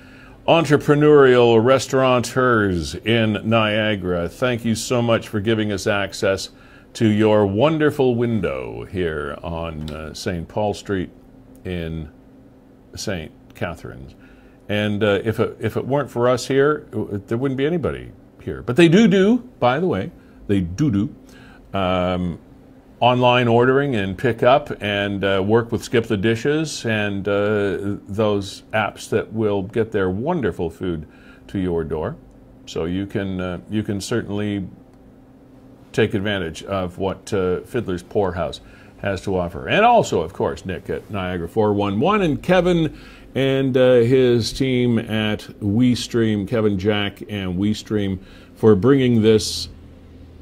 entrepreneurial restaurateurs in Niagara. Thank you so much for giving us access to your wonderful window here on St. Paul Street in St. Catharines. And if it weren't for us here, there wouldn't be anybody here. But they do, by the way, online ordering and pick up and work with Skip the Dishes and those apps that will get their wonderful food to your door. So you can certainly take advantage of what Fiddler's Poorhouse has to offer. And also, of course, Nick at Niagara 411 and Kevin and his team at WeeStreem, Kevin, Jack, and WeeStream, for bringing this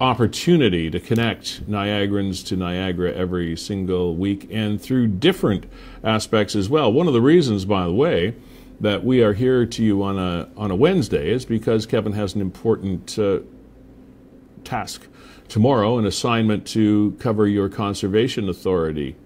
opportunity to connect Niagarans to Niagara every single week and through different aspects as well. One of the reasons, by the way, that we are here to you on a Wednesday is because Kevin has an important task tomorrow, an assignment to cover your Conservation Authority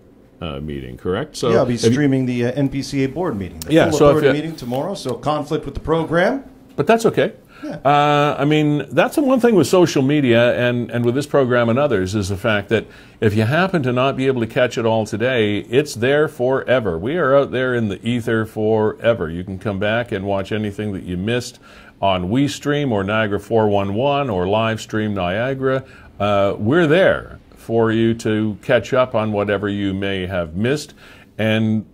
meeting, correct? So yeah, I'll be streaming the NPCA board meeting. The full authority meeting tomorrow, so conflict with the program. But that's okay. Yeah. I mean, that's the one thing with social media and with this program and others is the fact that if you happen to not be able to catch it all today, it's there forever. We are out there in the ether forever. You can come back and watch anything that you missed on WeeStream or Niagara 411 or live stream Niagara. We're there for you to catch up on whatever you may have missed. And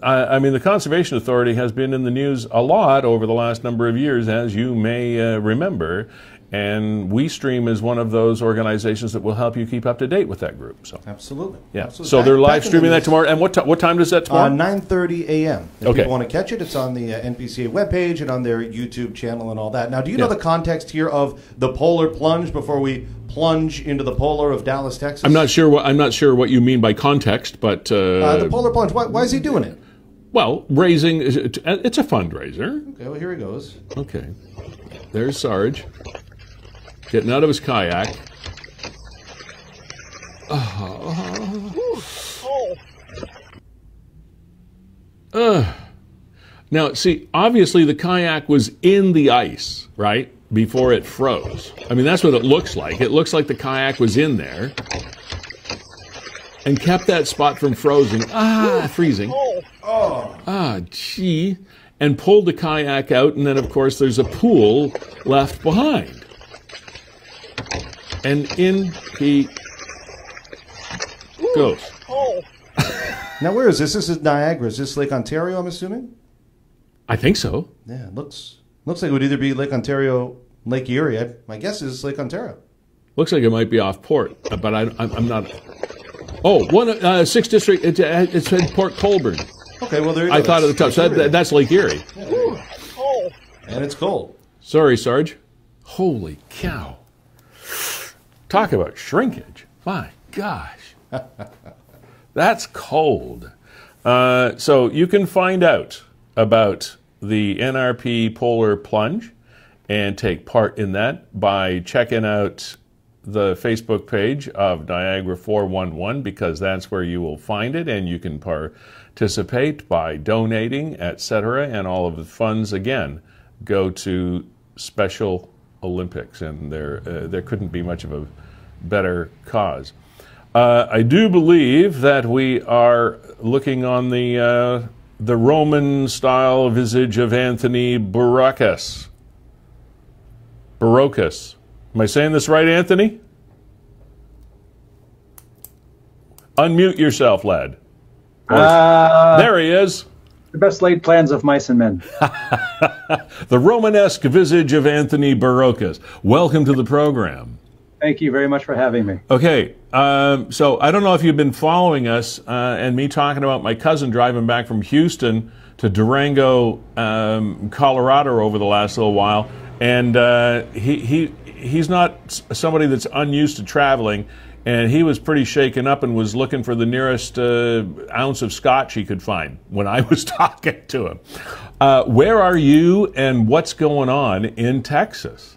I mean, the Conservation Authority has been in the news a lot over the last number of years, as you may remember. And WeeStream is one of those organizations that will help you keep up to date with that group. So absolutely. Yeah. Absolutely. So they're live streaming that tomorrow. And what time does that tomorrow? 9:30 a.m. If okay. people want to catch it, it's on the NPCA webpage and on their YouTube channel and all that. Now, do you know the context here of the polar plunge before we plunge into the polar of Dallas, Texas? I'm not sure what you mean by context, but the polar plunge. Why is he doing it? Well, raising. It's a fundraiser. Okay. Well, here he goes. Okay. There's Sarge getting out of his kayak. Now, see, obviously the kayak was in the ice, right? Before it froze. I mean, that's what it looks like. It looks like the kayak was in there and kept that spot from freezing. Freezing. Gee. And pulled the kayak out, and then, of course, there's a pool left behind. And in he goes. Now, where is this? This is Niagara. Is this Lake Ontario, I'm assuming? I think so. Yeah, it looks like it would either be Lake Ontario, Lake Erie. My guess is Lake Ontario. Looks like it might be off port, but I'm not. Oh, 6th District, it's in Port Colborne. Okay, well, there you go. I thought at the top. So that's Lake Erie. Yeah, and it's cold. Sorry, Sarge. Holy cow. Talk about shrinkage. My gosh. That's cold. So you can find out about the NRP Polar Plunge and take part in that by checking out the Facebook page of Niagara 411, because that's where you will find it, and you can participate by donating, etc. And all of the funds, again, go to Special Olympics, and there couldn't be much of a better cause. I do believe that we are looking on the Roman-style visage of Anthony Burokas. Burokas. Am I saying this right, Anthony? Unmute yourself, lad. There he is. The best laid plans of mice and men. The Romanesque visage of Anthony Burokas. Welcome to the program. Thank you very much for having me. Okay, so I don't know if you've been following us and me talking about my cousin driving back from Houston to Durango, Colorado over the last little while, and he's not somebody that's unused to traveling, and he was pretty shaken up and was looking for the nearest ounce of scotch he could find when I was talking to him. Where are you, and what's going on in Texas?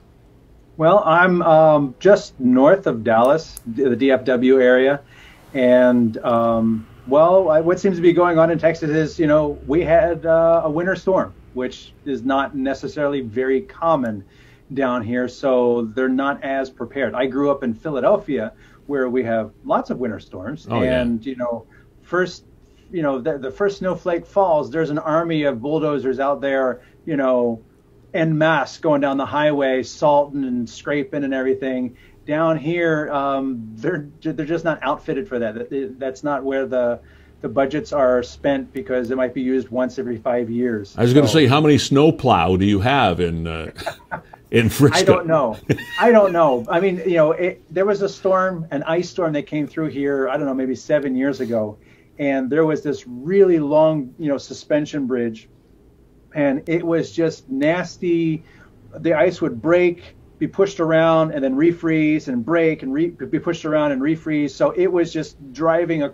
Well, I'm just north of Dallas, the DFW area, and what seems to be going on in Texas is, we had a winter storm, which is not necessarily very common down here, so they're not as prepared. I grew up in Philadelphia, where we have lots of winter storms, the first snowflake falls, there's an army of bulldozers out there, en masse going down the highway, salting and scraping and everything. Down here, they're just not outfitted for that. That's not where the budgets are spent, because it might be used once every 5 years. I was going to say, how many snowplow do you have in Frisco? I don't know. I mean, there was a storm, an ice storm that came through here, I don't know, maybe 7 years ago. and there was this really long, suspension bridge, and it was just nasty. The ice would break, be pushed around, and then refreeze, and break, and be pushed around and refreeze. So it was just driving a.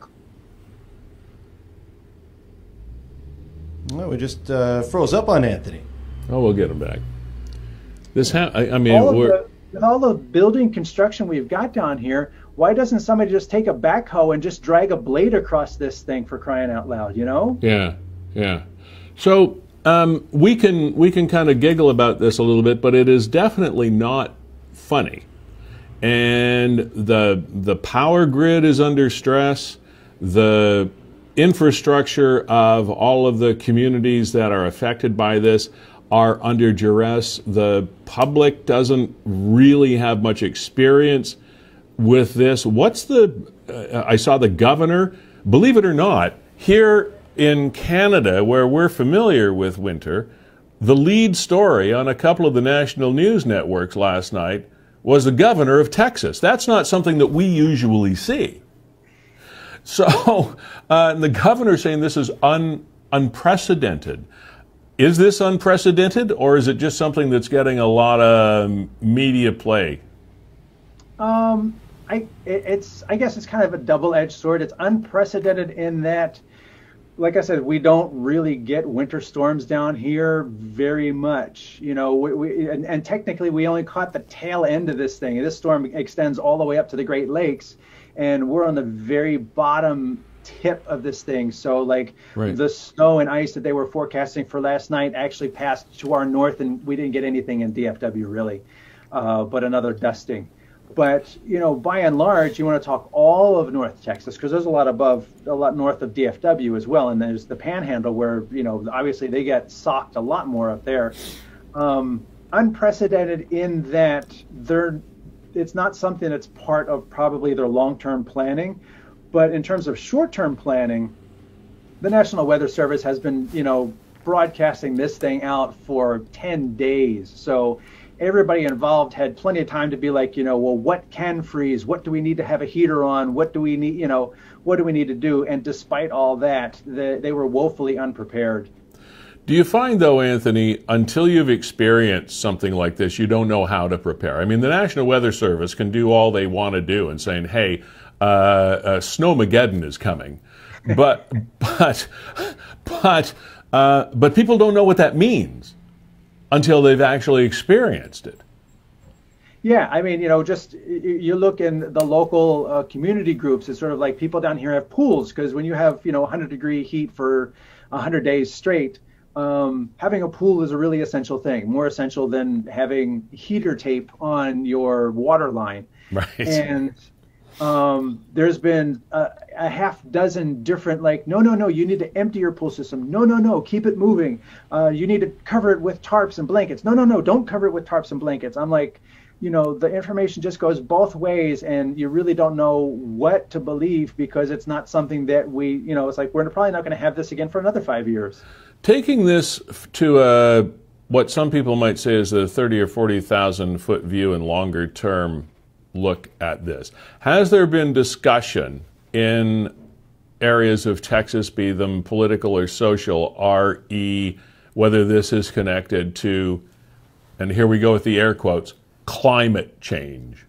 Well, we just froze up on Anthony. Oh, we'll get him back. This I mean, with all the building construction we've got down here, why doesn't somebody just take a backhoe and just drag a blade across this thing, for crying out loud, Yeah, yeah. So we can kind of giggle about this a little bit, but it is definitely not funny. And the power grid is under stress. The infrastructure of all of the communities that are affected by this are under duress. The public doesn't really have much experience with this. I saw the governor, believe it or not, here in Canada, where we're familiar with winter, the lead story on a couple of the national news networks last night was the governor of Texas. That's not something that we usually see. So the governor saying this is unprecedented. Is this unprecedented, or is it just something that's getting a lot of media play? I guess it's kind of a double-edged sword. It's unprecedented in that, like I said, we don't really get winter storms down here very much. And technically we only caught the tail end of this thing. This storm extends all the way up to the Great Lakes, and we're on the very bottom tip of this thing. So the snow and ice that they were forecasting for last night actually passed to our north, and we didn't get anything in DFW really, but another dusting. But by and large, you want to talk all of North Texas, because there's a lot north of DFW as well, and there's the Panhandle where obviously they get socked a lot more up there. Unprecedented in that it's not something that's part of probably their long-term planning. But in terms of short-term planning, the National Weather Service has been, broadcasting this thing out for 10 days. So everybody involved had plenty of time to be like, well, what can freeze? What do we need to have a heater on? What do we need, what do we need to do? And despite all that, they were woefully unprepared. Do you find, though, Anthony, until you've experienced something like this, you don't know how to prepare? I mean, the National Weather Service can do all they want to do and saying, hey, Snowmageddon is coming, but people don't know what that means until they've actually experienced it. Yeah, I mean, just you look in the local community groups. It's sort of like people down here have pools, because when you have 100-degree heat for 100 days straight, having a pool is a really essential thing, more essential than having heater tape on your water line. Right. And there's been a half dozen different, no, you need to empty your pool system. No, keep it moving. You need to cover it with tarps and blankets. No, don't cover it with tarps and blankets. I'm like, the information just goes both ways, and you really don't know what to believe, because it's not something that it's like we're probably not going to have this again for another 5 years. Taking this to what some people might say is a 30 or 40,000 foot view and longer term look at this. Has there been discussion in areas of Texas, be them political or social, RE, whether this is connected to, and here we go with the air quotes, climate change?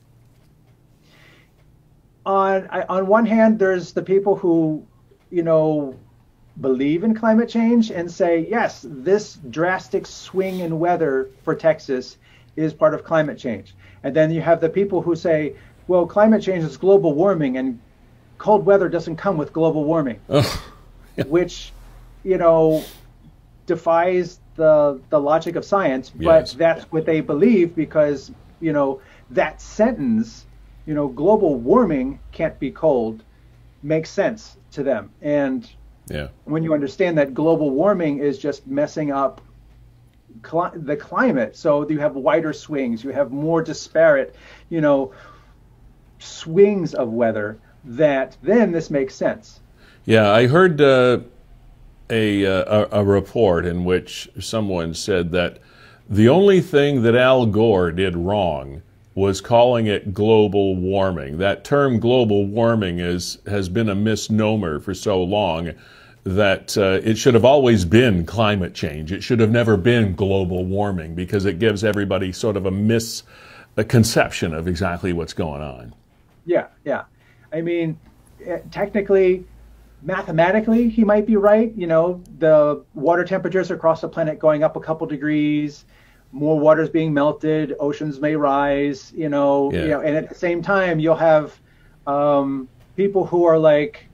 On one hand, there's the people who, believe in climate change and say, yes, this drastic swing in weather for Texas is part of climate change. And then you have the people who say, well, climate change is global warming, and cold weather doesn't come with global warming, which, defies the logic of science. But that's what they believe, because, that sentence, global warming can't be cold, makes sense to them. And when you understand that global warming is just messing up the climate, so you have wider swings, you have more disparate, swings of weather, that then this makes sense. Yeah, I heard a report in which someone said that the only thing that Al Gore did wrong was calling it global warming. That term global warming has been a misnomer for so long that it should have always been climate change. It should have never been global warming, because it gives everybody sort of a conception of exactly what's going on. Yeah. I mean, technically, mathematically, he might be right. The water temperatures across the planet going up a couple degrees, more water is being melted, oceans may rise, and at the same time, you'll have people who are like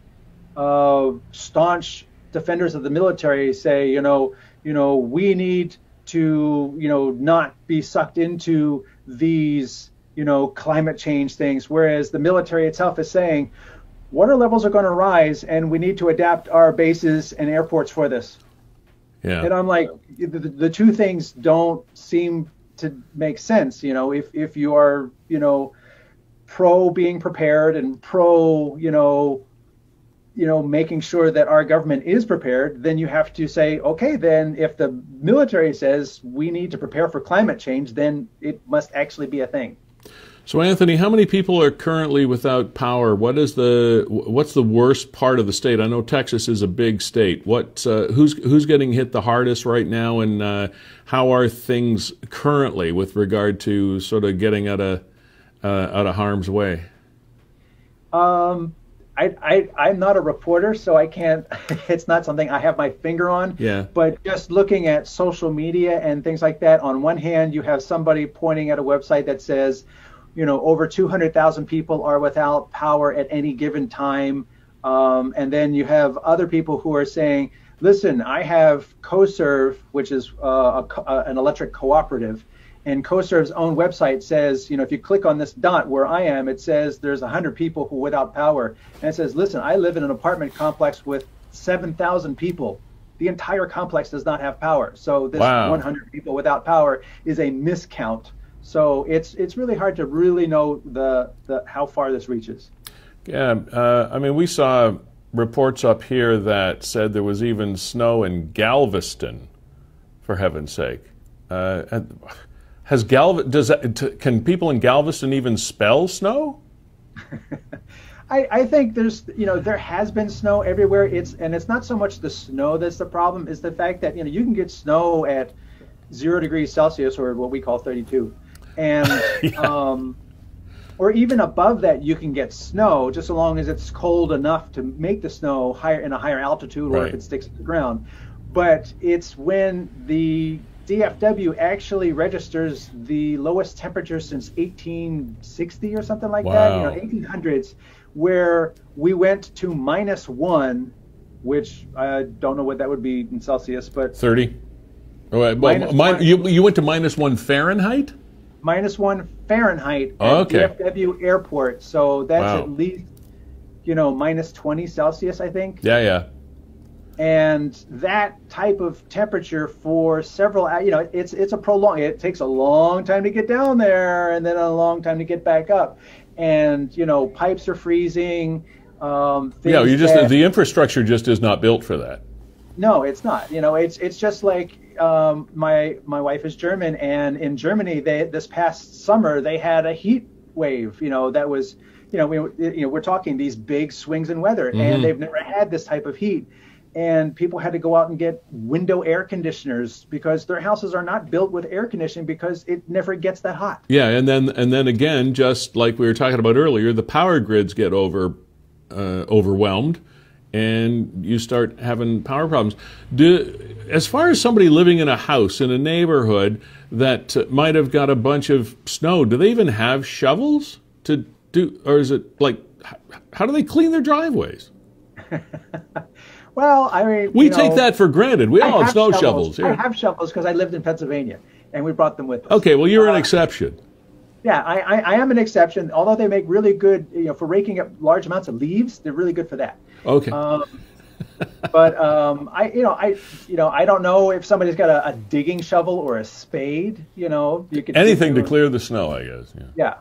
staunch defenders of the military say, we need to, not be sucked into these, climate change things, whereas the military itself is saying water levels are going to rise and we need to adapt our bases and airports for this. Yeah. And I'm like, the two things don't seem to make sense. If you are, pro being prepared and pro, making sure that our government is prepared, then you have to say, okay, then if the military says we need to prepare for climate change, then it must actually be a thing. So, Anthony, how many people are currently without power? What's the worst part of the state? I know Texas is a big state. Who's getting hit the hardest right now, and how are things currently with regard to sort of getting out of harm's way? I'm not a reporter, so I can't. It's not something I have my finger on. Yeah. But just looking at social media and things like that, on one hand, you have somebody pointing at a website that says, over 200,000 people are without power at any given time. And then you have other people who are saying, listen, I have CoServe, which is an electric cooperative. And CoServe's own website says, if you click on this dot where I am, it says there's 100 people who are without power. And it says, listen, I live in an apartment complex with 7,000 people. The entire complex does not have power. So this 100 people without power is a miscount. So it's really hard to really know the how far this reaches. Yeah, I mean, we saw reports up here that said there was even snow in Galveston, for heaven's sake. Can people in Galveston even spell snow? I think there has been snow everywhere. It's not so much the snow that's the problem, is the fact that you can get snow at 0 degrees Celsius, or what we call 32. And or even above that, you can get snow, just so long as it's cold enough to make the snow higher in a higher altitude, or if it sticks to the ground. But it's when the DFW actually registers the lowest temperature since 1860 or something like that, 1800s, where we went to -1, which I don't know what that would be in Celsius, but 30. Well, you went to -1 Fahrenheit? -1 Fahrenheit at DFW Airport, so that's at least, -20 Celsius, I think. Yeah. And that type of temperature for several, it's a prolonged. It takes a long time to get down there, and then a long time to get back up. And pipes are freezing. The infrastructure just is not built for that. No, it's not. It's just like my wife is German, and in Germany, this past summer they had a heat wave. That was, we're talking these big swings in weather, and they've never had this type of heat. And people had to go out and get window air conditioners because their houses are not built with air conditioning because it never gets that hot. Yeah, and then again, just like we were talking about earlier, the power grids get overwhelmed, and you start having power problems. As far as somebody living in a house in a neighborhood that might have got a bunch of snow, do they even have shovels to do, or is it like, how do they clean their driveways? Well, I mean, we take that for granted. We all have snow shovels. I have shovels because I lived in Pennsylvania, and we brought them with us. Okay, well, you're an exception. Yeah, I am an exception. Although they make really good, for raking up large amounts of leaves, they're really good for that. Okay. But I don't know if somebody's got a digging shovel or a spade. You could anything to clear the snow, I guess. Yeah.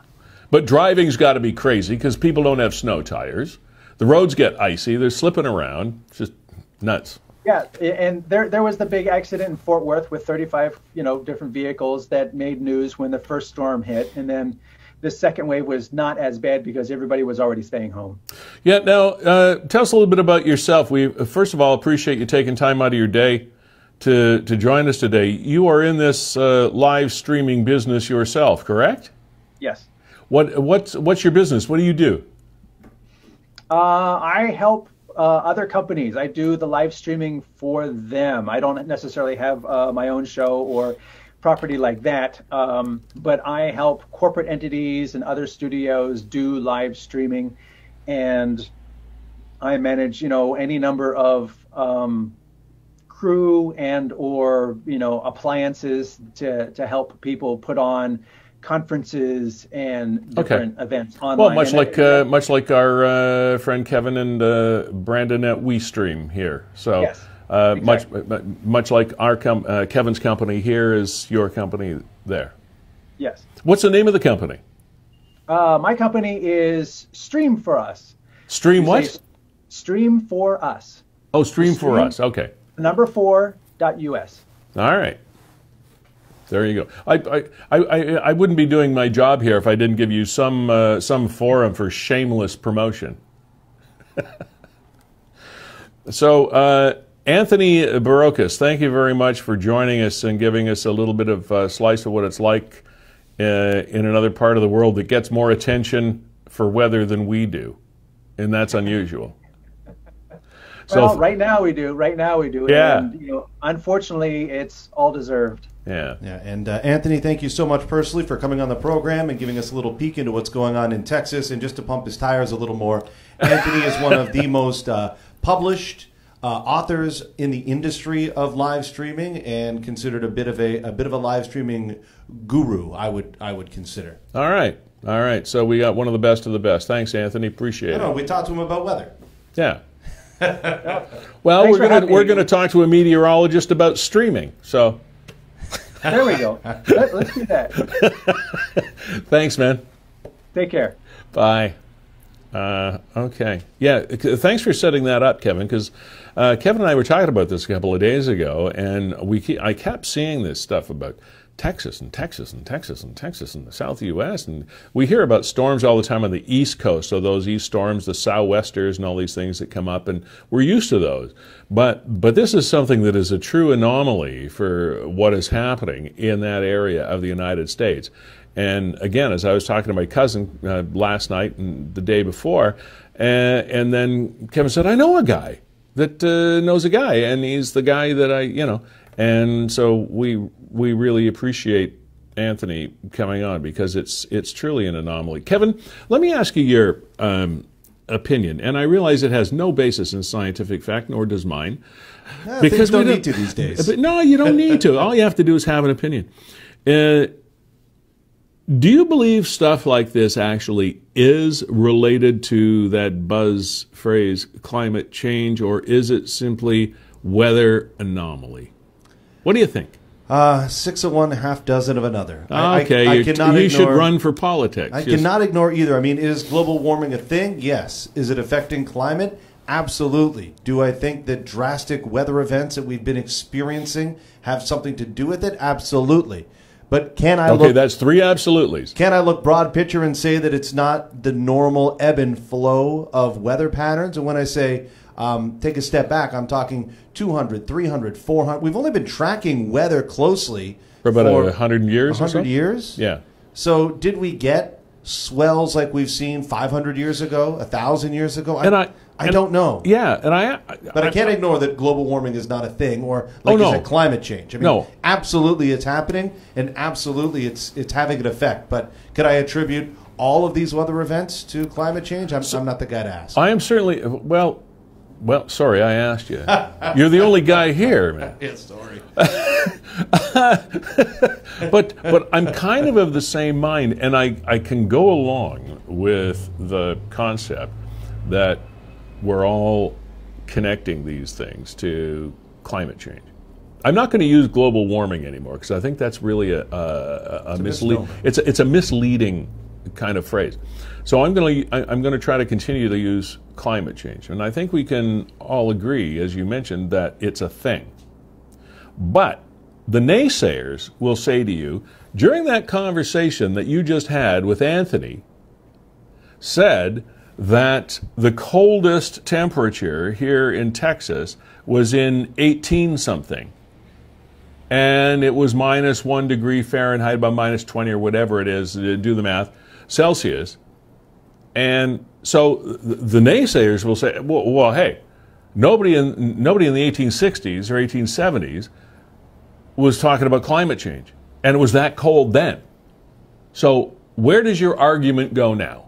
But driving's got to be crazy because people don't have snow tires. The roads get icy. They're slipping around. It's just nuts. Yeah, and there was the big accident in Fort Worth with 35, different vehicles that made news when the first storm hit, and then this second wave was not as bad because everybody was already staying home. Yeah. Now, tell us a little bit about yourself. We first of all appreciate you taking time out of your day to join us today. You are in this live streaming business yourself, correct? Yes. What's your business? What do you do? I help other companies. I do the live streaming for them. I don't necessarily have my own show or property like that, but I help corporate entities and other studios do live streaming, and I manage, any number of crew and or appliances to help people put on conferences and different events online. Well, much like our friend Kevin and Brandon at WeeStream here. So. Yes. Exactly. Much like our Kevin's company here is your company there. Yes. What's the name of the company? My company is Stream for Us. Stream what? Stream for Us. Oh, Stream for Us. Okay. Number 4.us. All right. There you go. I wouldn't be doing my job here if I didn't give you some forum for shameless promotion. So. Anthony Burokas, thank you very much for joining us and giving us a little bit of a slice of what it's like in another part of the world that gets more attention for weather than we do, and that's unusual. Well, right now we do. Yeah. And, unfortunately, it's all deserved. Yeah. Yeah. And Anthony, thank you so much personally for coming on the program and giving us a little peek into what's going on in Texas. And just to pump his tires a little more, Anthony is one of the most published authors in the industry of live streaming, and considered a bit of a live streaming guru. I would consider. All right. So we got one of the best of the best. Thanks, Anthony. Appreciate it. No, we talked to him about weather. Yeah. Well, we're gonna talk to a meteorologist about streaming. So there we go. Let's do that. Thanks, man. Take care. Bye. Okay. Yeah. Thanks for setting that up, Kevin, because Kevin and I were talking about this a couple of days ago, and I kept seeing this stuff about Texas and Texas and Texas and Texas and the South U.S. And we hear about storms all the time on the East Coast, so those east storms, the sou'westers and all these things that come up, and we're used to those. But this is something that is a true anomaly for what is happening in that area of the United States. And again, as I was talking to my cousin last night and the day before, and then Kevin said, I know a guy that knows a guy, and he's the guy that and so we really appreciate Anthony coming on, because it's truly an anomaly. Kevin, let me ask you your opinion, and I realize it has no basis in scientific fact, nor does mine. Because we don't need to these days. But no, you don't need to. All you have to do is have an opinion. Do you believe stuff like this actually is related to that buzz phrase, climate change, or is it simply weather anomaly? What do you think? 6 of one, half dozen of another. Okay, you should run for politics. I cannot ignore either. I mean, is global warming a thing? Yes. Is it affecting climate? Absolutely. Do I think that drastic weather events that we've been experiencing have something to do with it? Absolutely. But can I Okay, that's 3 absolutelys. Can I look broad picture and say that it's not the normal ebb and flow of weather patterns? And when I say take a step back, I'm talking 200, 300, 400. We've only been tracking weather closely for about 100 years. 100 years? Yeah. So did we get swells like we've seen 500 years ago, 1,000 years ago? I don't know. Yeah, but I can't ignore that global warming is not a thing, or like you said, climate change. I mean, absolutely it's happening, and absolutely it's having an effect. But could I attribute all of these weather events to climate change? I'm not the guy to ask. I am certainly well. Sorry, I asked you. You're the only guy here, man. Yeah, sorry. But I'm kind of the same mind, and I can go along with the concept that we're all connecting these things to climate change. I'm not going to use global warming anymore, because I think that's really a misleading. It's a misleading kind of phrase. So I'm going to try to continue to use climate change, and I think we can all agree, as you mentioned, that it's a thing. But the naysayers will say to you, during that conversation that you just had with Anthony, said that the coldest temperature here in Texas was in 18 something. And it was minus 1 degree Fahrenheit, about minus 20 or whatever it is, do the math, Celsius. And so the naysayers will say, well hey, nobody in the 1860s or 1870s was talking about climate change. And it was that cold then. So where does your argument go now?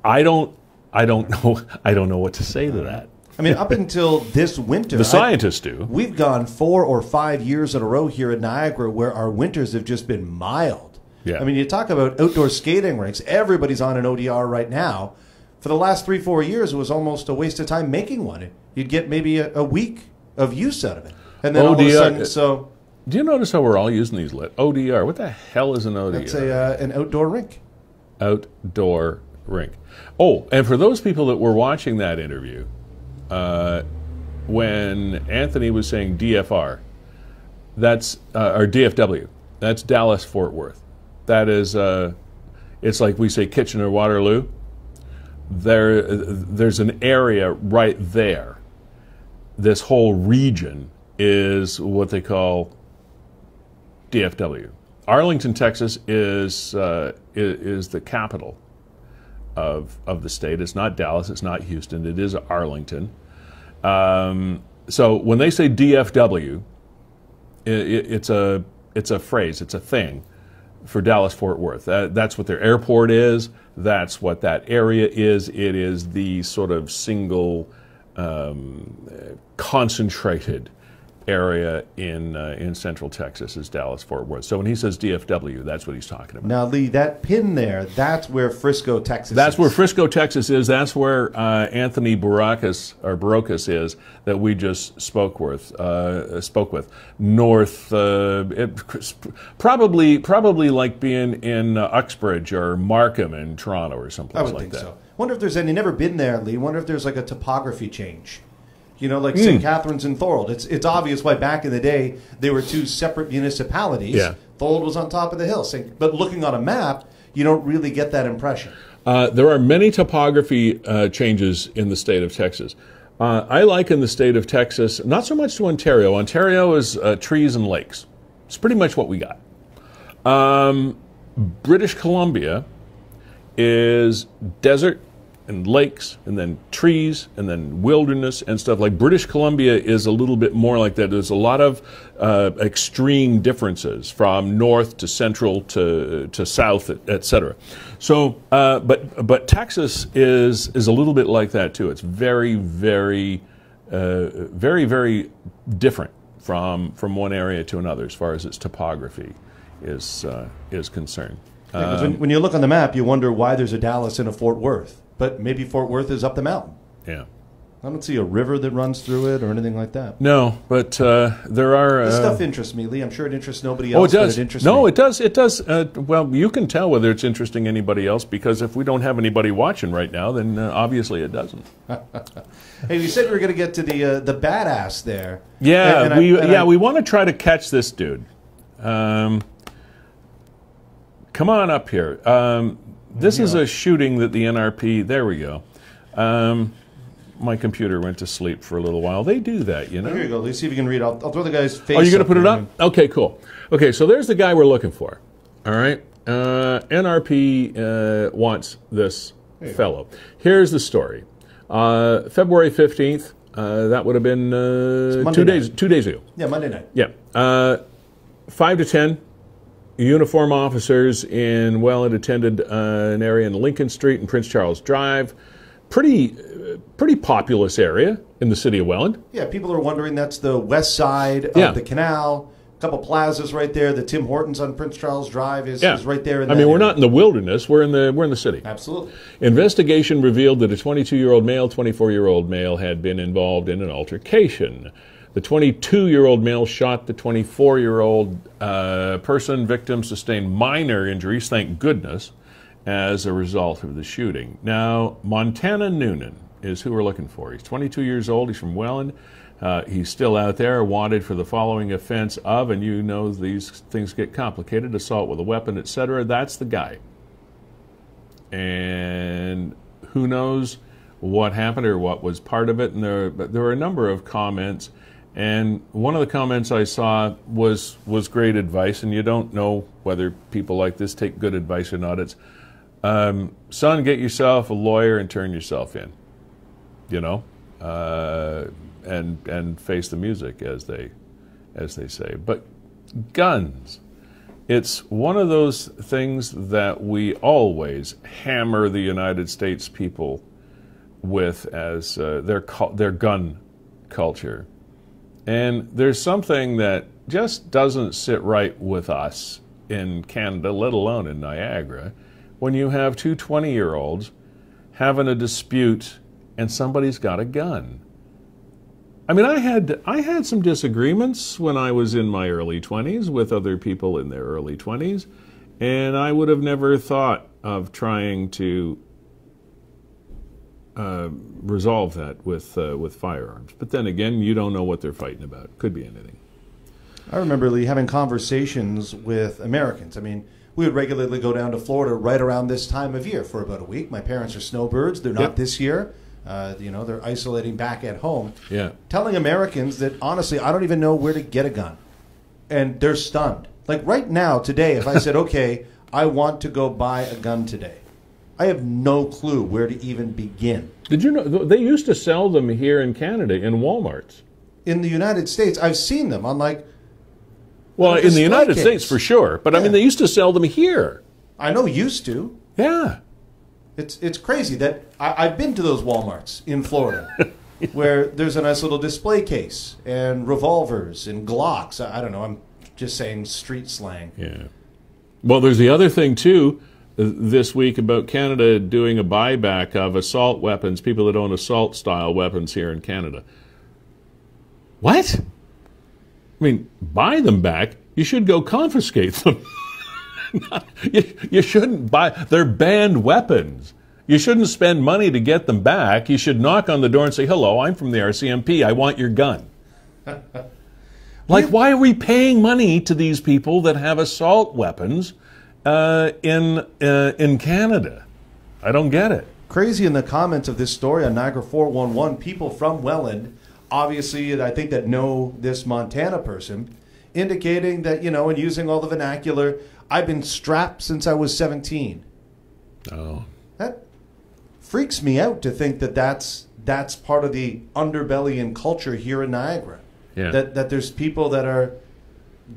I don't know what to say to that. I mean, up until this winter, the scientists do. We've gone 4 or 5 years in a row here in Niagara where our winters have just been mild. Yeah. I mean, you talk about outdoor skating rinks. Everybody's on an ODR right now. For the last 3-4 years, it was almost a waste of time making one. You'd get maybe a week of use out of it, and then all of a sudden, so. Do you notice how we're all using these ODR? What the hell is an ODR? It's an outdoor rink. Outdoor rink. Oh, and for those people that were watching that interview, when Anthony was saying DFR, that's or DFW, that's Dallas Fort Worth. That is, it's like we say Kitchener Waterloo. There's an area right there. This whole region is what they call DFW. Arlington, Texas is the capital of the state. It's not Dallas. It's not Houston. It is Arlington. So when they say DFW, it's a phrase. It's a thing for Dallas Fort Worth. That's what their airport is. That's what that area is. It is the sort of single concentrated area in Central Texas is Dallas Fort Worth. So when he says DFW, that's what he's talking about. Now, Lee, that pin there, that's where Frisco, Texas is. That's where Frisco, Texas is. That's where Anthony Burokas is that we just spoke with. North, probably like being in Uxbridge or Markham in Toronto or someplace like that. I would think so. Wonder if there's any, never been there, Lee. Wonder if there's like a topography change. You know, like St. Catharines and Thorold. It's obvious why back in the day they were two separate municipalities. Yeah. Thorold was on top of the hill. But looking on a map, you don't really get that impression. There are many topography changes in the state of Texas. I liken the state of Texas not so much to Ontario. Ontario is trees and lakes. It's pretty much what we got. British Columbia is desert and lakes, and then trees, and then wilderness and stuff. Like British Columbia is a little bit more like that. There's a lot of extreme differences from north to central to south, etc. So, but Texas is a little bit like that too. It's very, very, very different from one area to another as far as its topography is concerned. Yeah, 'cause when you look on the map, you wonder why there's a Dallas and a Fort Worth. But maybe Fort Worth is up the mountain. Yeah. I don't see a river that runs through it or anything like that. No, but there are... this stuff interests me, Lee. I'm sure it interests nobody else. Oh, it does. But it interests no, me. it does. It does. Well, you can tell whether it's interesting anybody else because if we don't have anybody watching right now, then obviously it doesn't. Hey, you said we were going to get to the badass there. Yeah, we want to try to catch this dude. Come on up here. This is a shooting that the NRP... There we go. My computer went to sleep for a little while. They do that, you know. Here you go. Let's see if you can read. I'll throw the guy's face. Oh, you're going to put it there. up? Okay, cool. Okay, so there's the guy we're looking for. All right. NRP wants this fellow. Here's the story. February 15th. That would have been 2 days ago. Yeah, Monday night. Yeah. 5 to 10. Uniform officers in Welland attended an area in Lincoln Street and Prince Charles Drive. Pretty populous area in the city of Welland. Yeah, people are wondering that's the west side of the canal. A couple plazas right there. The Tim Hortons on Prince Charles Drive is right there. In that we're area. not in the wilderness. We're in the city. Absolutely. Investigation revealed that a 22-year-old male, 24-year-old male had been involved in an altercation. The 22-year-old male shot the 24-year-old person. Victim sustained minor injuries, thank goodness, as a result of the shooting. Now, Montana Noonan is who we're looking for. He's 22 years old. He's from Welland. He's still out there, wanted for the following offense of, and you know these things get complicated, assault with a weapon, etc. That's the guy. And who knows what happened or what was part of it. And there were a number of comments. And one of the comments I saw was great advice, and you don't know whether people like this take good advice or not. It's, son, get yourself a lawyer and turn yourself in, you know, and face the music, as they say. But guns, it's one of those things that we always hammer the United States people with as their gun culture. And there's something that just doesn't sit right with us in Canada, let alone in Niagara, when you have two 20-year-olds having a dispute and somebody's got a gun. I mean, I had some disagreements when I was in my early 20s with other people in their early 20s, and I would have never thought of trying to resolve that with firearms. But then again, you don't know what they're fighting about. Could be anything. I remember, Lee, having conversations with Americans. I mean, we would regularly go down to Florida right around this time of year for about a week. My parents are snowbirds. They're not this year. You know, they're isolating back at home. Yeah. Telling Americans that, honestly, I don't even know where to get a gun. And they're stunned. Like right now, today, if I said, okay, I want to go buy a gun today, I have no clue where to even begin. Did you know they used to sell them here in Canada in Walmarts? In the United States, I've seen them on like... Well, in the United States for sure, but I mean they used to sell them here. I know used to. Yeah. It's crazy that I've been to those Walmarts in Florida where there's a nice little display case and revolvers and Glocks. I don't know, I'm just saying street slang. Yeah. Well, there's the other thing too this week about Canada doing a buyback of assault weapons, people that own assault-style weapons here in Canada. What? I mean, buy them back. You should go confiscate them. You shouldn't buy. They're banned weapons. You shouldn't spend money to get them back. You should knock on the door and say, hello, I'm from the RCMP. I want your gun. Like, why are we paying money to these people that have assault weapons in Canada? I don't get it. Crazy in the comments of this story on Niagara 411, people from Welland, obviously, I think that know this Montana person, indicating that, you know, and using all the vernacular, I've been strapped since I was 17. Oh. That freaks me out to think that that's part of the underbelly and culture here in Niagara. Yeah. That there's people that are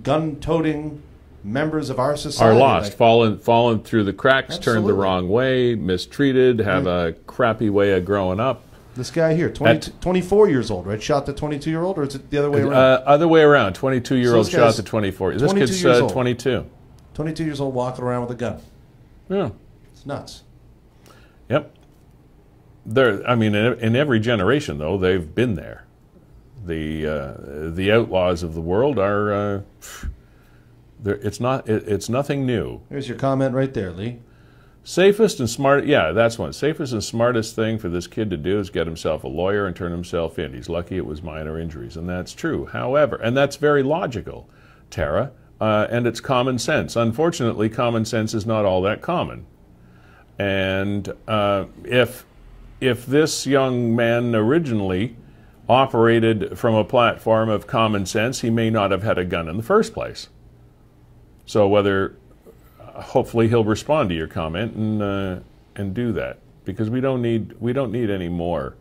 gun-toting members of our society. Are lost, fallen through the cracks, Absolutely. turned the wrong way, mistreated, have a crappy way of growing up. This guy here, 24 years old, right? Shot the 22-year-old, or is it the other way around? Other way around. 22-year-old So this shot guy's the 24. This 22 kid's years old. 22. 22 years old walking around with a gun. Yeah. It's nuts. Yep. I mean, in every generation, though, they've been there. The outlaws of the world are. It's nothing new. Here's your comment right there, Lee. Safest and smart, yeah, that's one. Safest and smartest thing for this kid to do is get himself a lawyer and turn himself in. He's lucky it was minor injuries, and that's true. However, and that's very logical, Tara, and it's common sense. Unfortunately, common sense is not all that common. And if this young man originally operated from a platform of common sense, he may not have had a gun in the first place. So hopefully he'll respond to your comment and do that, because we don't need any more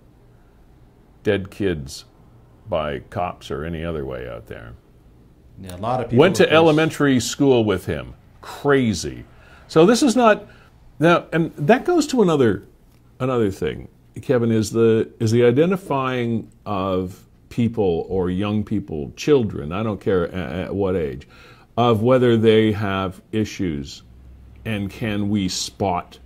dead kids by cops or any other way out there. Yeah, a lot of people went to elementary school with him. Crazy. So this is not now, and that goes to another thing, Kevin, is the identifying of people or young people, children, I don't care at what age, of whether they have issues and can we spot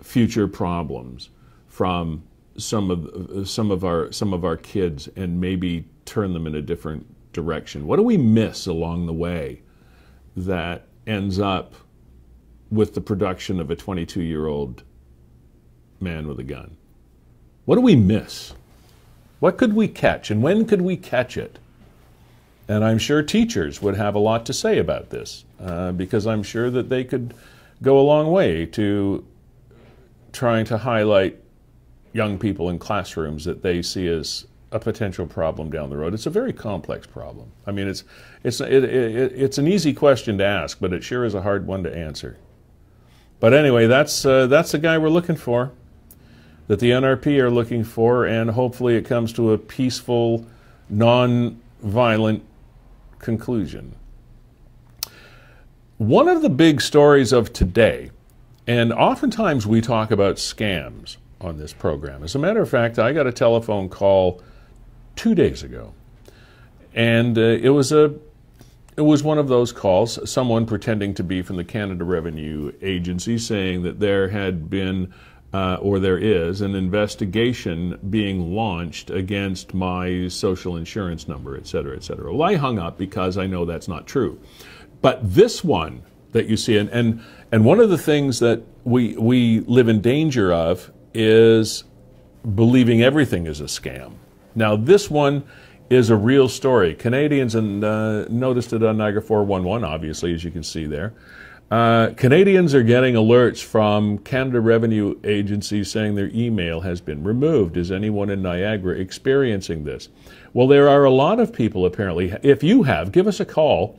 future problems from some of our kids and maybe turn them in a different direction. What do we miss along the way that ends up with the production of a 22-year-old man with a gun? What do we miss? What could we catch, and when could we catch it? And I'm sure teachers would have a lot to say about this, because I'm sure that they could go a long way to trying to highlight young people in classrooms that they see as a potential problem down the road. It's a very complex problem. I mean, it's an easy question to ask, but it sure is a hard one to answer. But anyway, that's the guy we're looking for, that the NRP are looking for, and hopefully it comes to a peaceful, non-violent conclusion. One of the big stories of today, and oftentimes we talk about scams on this program. As a matter of fact, I got a telephone call 2 days ago, and it was one of those calls, someone pretending to be from the Canada Revenue Agency, saying that there had been or there is an investigation being launched against my social insurance number, et cetera, et cetera. Well, I hung up because I know that's not true. But this one that you see, and one of the things that we live in danger of is believing everything is a scam. Now, this one is a real story. Canadians, and noticed it on Niagara 411, obviously, as you can see there. Canadians are getting alerts from Canada Revenue Agency saying their email has been removed. Is anyone in Niagara experiencing this? Well, there are a lot of people, apparently. If you have, give us a call.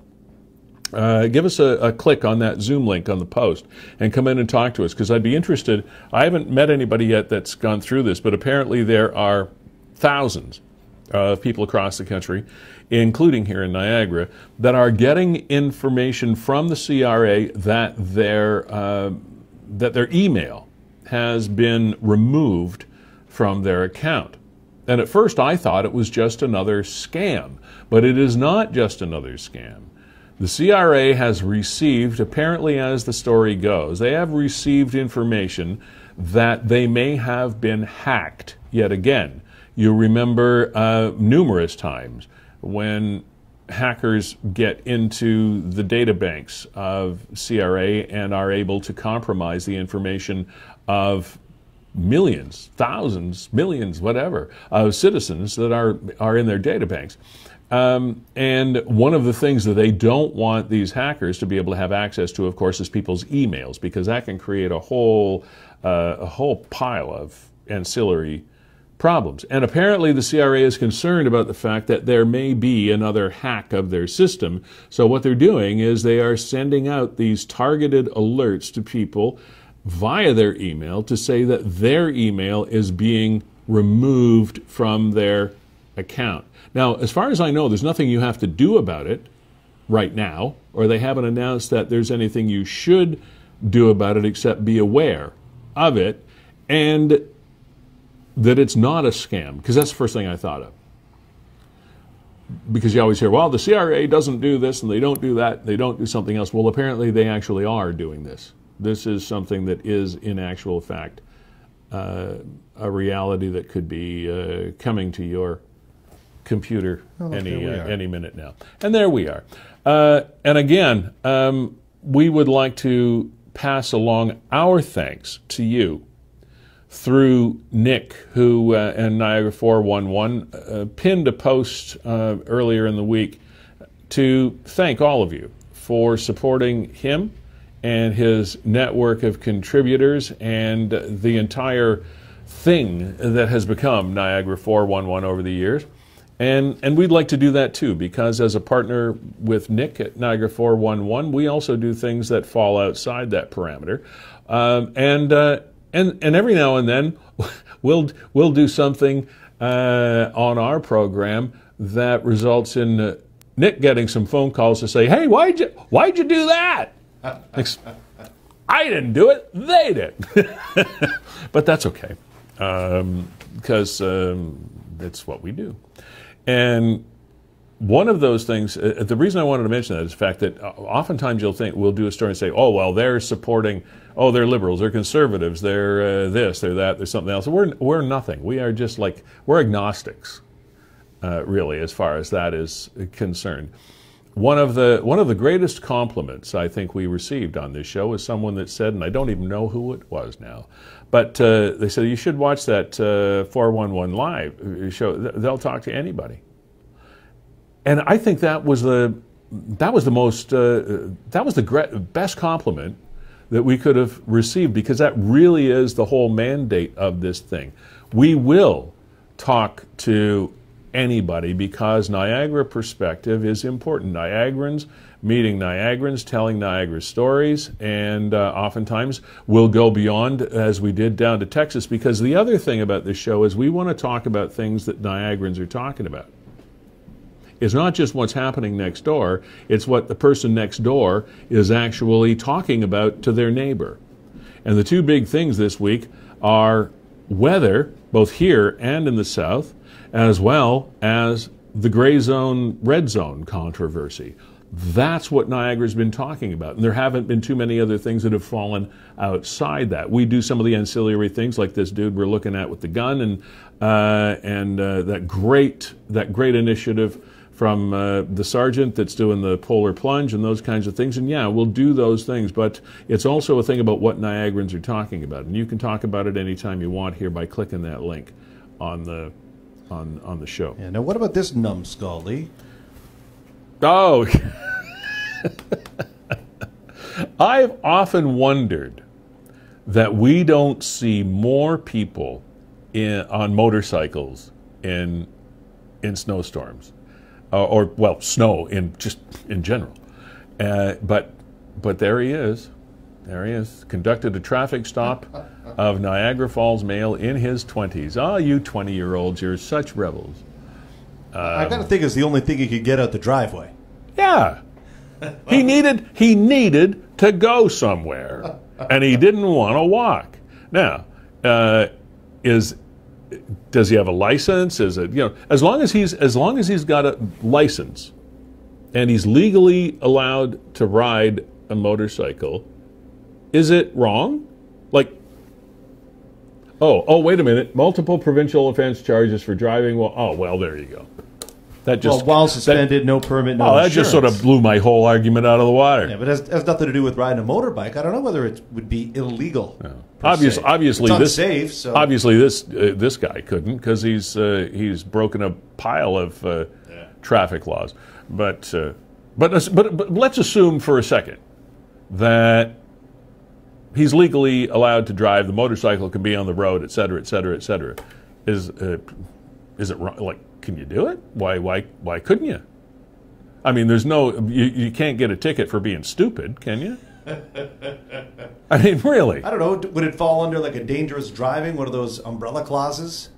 Give us a click on that Zoom link on the post and come in and talk to us, because I'd be interested. I haven't met anybody yet that's gone through this, but apparently there are thousands of people across the country, including here in Niagara, that are getting information from the CRA that their email has been removed from their account. And at first I thought it was just another scam, but it is not just another scam. The CRA has received, apparently as the story goes, they have received information that they may have been hacked yet again. You remember numerous times when hackers get into the data banks of CRA and are able to compromise the information of millions, thousands, millions, whatever, of citizens that are in their data banks. And one of the things that they don't want these hackers to be able to have access to, of course, is people's emails, because that can create a whole pile of ancillary problems. And apparently the CRA is concerned about the fact that there may be another hack of their system. So what they're doing is they are sending out these targeted alerts to people via their email to say that their email is being removed from their account. Now, as far as I know, there's nothing you have to do about it right now, or they haven't announced that there's anything you should do about it except be aware of it, and that it's not a scam, because that's the first thing I thought of. Because you always hear, well, the CRA doesn't do this and they don't do that, they don't do something else. Well, apparently they actually are doing this. This is something that is, in actual fact, a reality that could be coming to your computer any minute now. And there we are. And again, we would like to pass along our thanks to you through Nick, who and Niagara 411 pinned a post earlier in the week to thank all of you for supporting him and his network of contributors and the entire thing that has become Niagara 411 over the years. And we'd like to do that too, because as a partner with Nick at Niagara 411, we also do things that fall outside that parameter. And every now and then we'll do something on our program that results in Nick getting some phone calls to say, "Hey, why'd you do that?" I didn't do it; they did. But that's okay, because it's what we do. And one of those things, the reason I wanted to mention that is the fact that oftentimes you'll think, we'll do a story and say, oh, well, they're supporting, oh, they're liberals, they're conservatives, they're this, they're that, they're something else. We're nothing. We are just we're agnostics, really, as far as that is concerned. one of the greatest compliments I think we received on this show is someone that said, and I don't even know who it was now, but they said you should watch that 411 Live show. They'll talk to anybody. And I think that was the best compliment that we could have received, because that really is the whole mandate of this thing. We will talk to anybody because Niagara perspective is important. Niagarans meeting Niagarans, telling Niagara stories, and oftentimes we'll go beyond, as we did down to Texas, because the other thing about this show is we want to talk about things that Niagarans are talking about. It's not just what's happening next door, it's what the person next door is actually talking about to their neighbor. And the two big things this week are weather, both here and in the south, as well as the gray zone, red zone controversy. That's what Niagara's been talking about. And there haven't been too many other things that have fallen outside that. We do some of the ancillary things like this dude we're looking at with the gun, and that great initiative from the sergeant that's doing the polar plunge and those kinds of things. And yeah, we'll do those things, but it's also a thing about what Niagarans are talking about. And you can talk about it anytime you want here by clicking that link on the show. Yeah, now what about this numbskull, Lee? Oh, I've often wondered that we don't see more people on motorcycles in snowstorms. Or snow in general, but there he is. There he is. Conducted a traffic stop of Niagara Falls male in his 20s. Oh, you 20-year-olds, you're such rebels. I got to think it's the only thing he could get out the driveway. Yeah, he needed to go somewhere, and he didn't want to walk. Now, does he have a license? Is it, as long as he's got a license and he's legally allowed to ride a motorcycle, is it wrong? Like, oh, wait a minute, multiple provincial offense charges for driving while, well, there you go. That just while suspended, no permit, no insurance. That just sort of blew my whole argument out of the water. Yeah, but it has nothing to do with riding a motorbike. I don't know whether it would be illegal. No. Obviously, it's unsafe. So obviously, this guy couldn't, because he's broken a pile of traffic laws. But let's assume for a second that he's legally allowed to drive. The motorcycle can be on the road, et cetera, et cetera, et cetera. Is it wrong? Like, can you do it? Why couldn't you? I mean, there's you can't get a ticket for being stupid, can you? I mean, really? I don't know. Would it fall under like a dangerous driving, one of those umbrella clauses?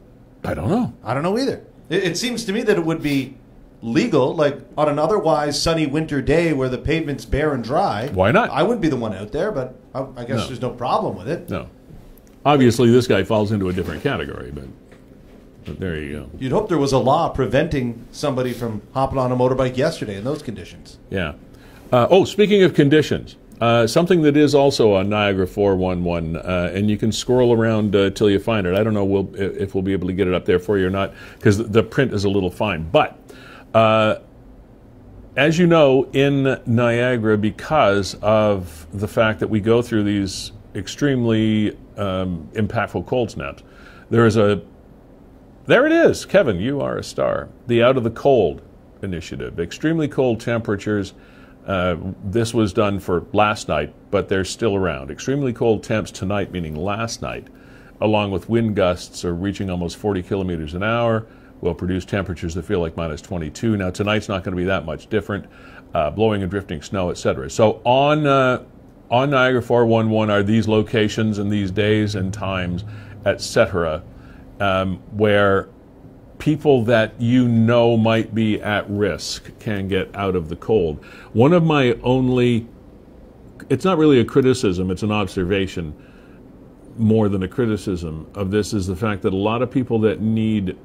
I don't know. I don't know either. It seems to me that it would be legal, like on an otherwise sunny winter day where the pavement's bare and dry. Why not? I wouldn't be the one out there, but I guess there's no problem with it. No. Obviously, this guy falls into a different category, but there you go. You'd hope there was a law preventing somebody from hopping on a motorbike yesterday in those conditions. Yeah. Speaking of conditions, something that is also on Niagara 411, and you can scroll around till you find it. I don't know if we'll be able to get it up there for you or not, because the print is a little fine. But as you know, in Niagara, because of the fact that we go through these extremely impactful cold snaps, there it is. Kevin, you are a star. The Out of the Cold initiative. Extremely cold temperatures. This was done for last night, but they're still around. Extremely cold temps tonight, meaning last night, along with wind gusts are reaching almost 40 kilometers an hour, will produce temperatures that feel like minus 22. Now, tonight's not going to be that much different. Blowing and drifting snow, etc. So on Niagara 411 are these locations and these days and times, etc., where people that you know might be at risk can get out of the cold. One of my it's not really a criticism, it's an observation more than a criticism of this, is the fact that a lot of people that need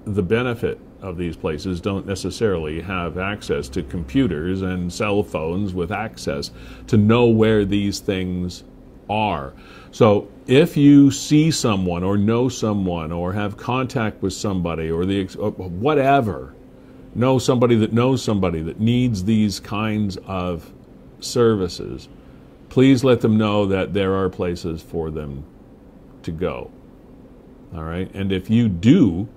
the benefit of these places don't necessarily have access to computers and cell phones with access to know where these things are. So if you see someone or know someone or have contact with somebody or whatever, know somebody that needs these kinds of services, please let them know that there are places for them to go. All right? And if you do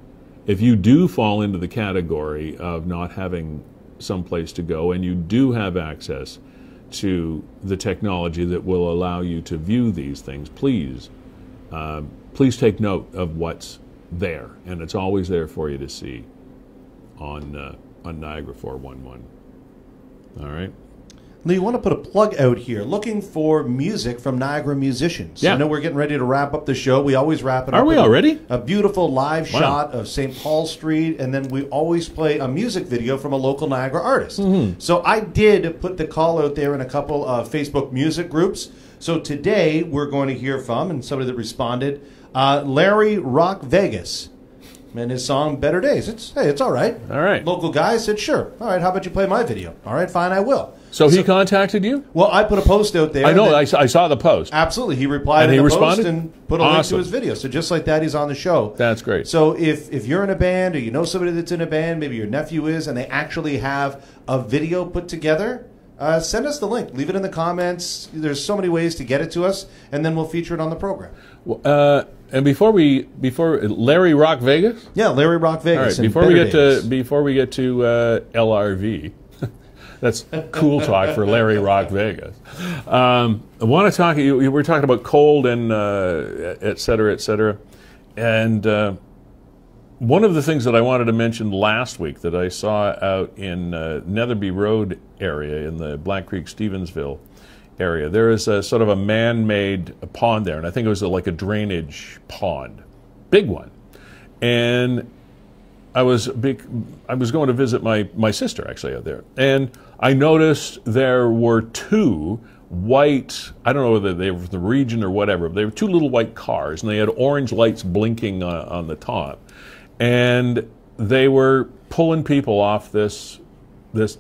fall into the category of not having some place to go, and you do have access to the technology that will allow you to view these things, please take note of what's there, and it's always there for you to see on Niagara 411. All right. Lee, you want to put a plug out here, looking for music from Niagara musicians. Yeah. I know we're getting ready to wrap up the show. We always wrap it up. Are we already? A beautiful live Wow. shot of St. Paul Street, and then we always play a music video from a local Niagara artist. Mm-hmm. So I did put the call out there in a couple of Facebook music groups. So today we're going to hear from, and somebody that responded, Larry Rock Vegas. And his song Better Days. It's all right. All right. Local guy said, sure. All right, how about you play my video? All right, fine, I will. So he contacted you? Well, I put a post out there. I know. I saw the post. Absolutely. He replied And in he the responded? post and put a link to Awesome. his video. So just like that, he's on the show. That's great. So if you're in a band or you know somebody that's in a band, maybe your nephew is, and they actually have a video put together, send us the link. Leave it in the comments. There's so many ways to get it to us, and then we'll feature it on the program. And before Larry Rock Vegas? Yeah, Larry Rock All Vegas. right. and Before we Better get to LRV, that's cool talk for Larry Rock Vegas. I want to talk. You were talking about cold and et cetera, and one of the things that I wanted to mention last week that I saw out in Netherby Road area in the Black Creek Stevensville area, there is a sort of a man-made pond there, and I think it was like a drainage pond, big one. And I was going to visit my sister actually out there, and I noticed there were two white, I don't know whether they were from the region or whatever, but they were two little white cars, and they had orange lights blinking on the top, and they were pulling people off this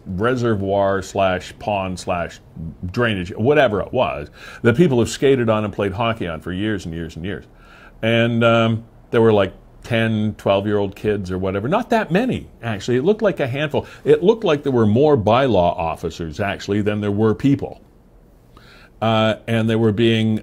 reservoir / pond / drainage, whatever it was, that people have skated on and played hockey on for years and years and years. And there were like 10, 12-year-old kids or whatever. Not that many, actually. It looked like a handful. It looked like there were more bylaw officers, actually, than there were people. And they were being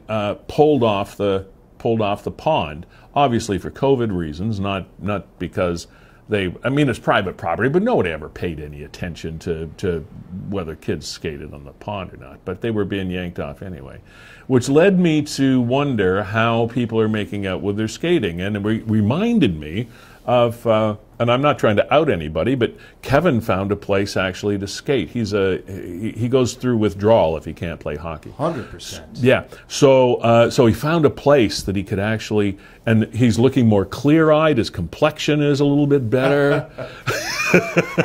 pulled off the pond, obviously for COVID reasons, not because it's private property, but nobody ever paid any attention to whether kids skated on the pond or not. But they were being yanked off anyway, which led me to wonder how people are making out with their skating. And it reminded me of, and I'm not trying to out anybody, but Kevin found a place actually to skate. He goes through withdrawal if he can't play hockey. 100%. Yeah. So he found a place that he could actually, and he's looking more clear-eyed. His complexion is a little bit better.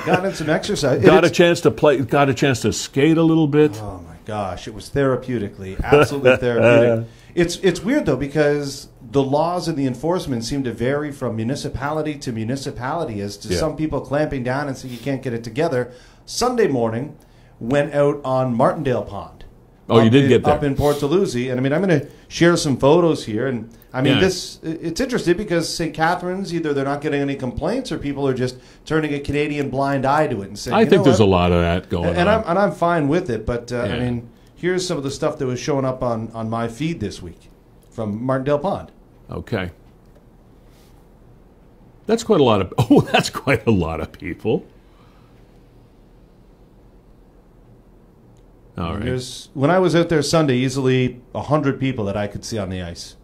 Got in some exercise. Got a chance to skate a little bit. Oh my gosh, it was therapeutically, absolutely therapeutic. It's weird though, because the laws and the enforcement seem to vary from municipality to municipality as to some people clamping down and saying you can't get it together. Sunday morning, went out on Martindale Pond. Oh, you did get there. Up in Port Dalhousie. And I'm going to share some photos here. And it's interesting because St. Catharines, either they're not getting any complaints or people are just turning a Canadian blind eye to it and saying, I think there's a lot of that going on. And I'm fine with it. But, here's some of the stuff that was showing up on my feed this week from Martindale Pond. Okay. That's quite a lot of people. All right. When I was out there Sunday, easily 100 people that I could see on the ice.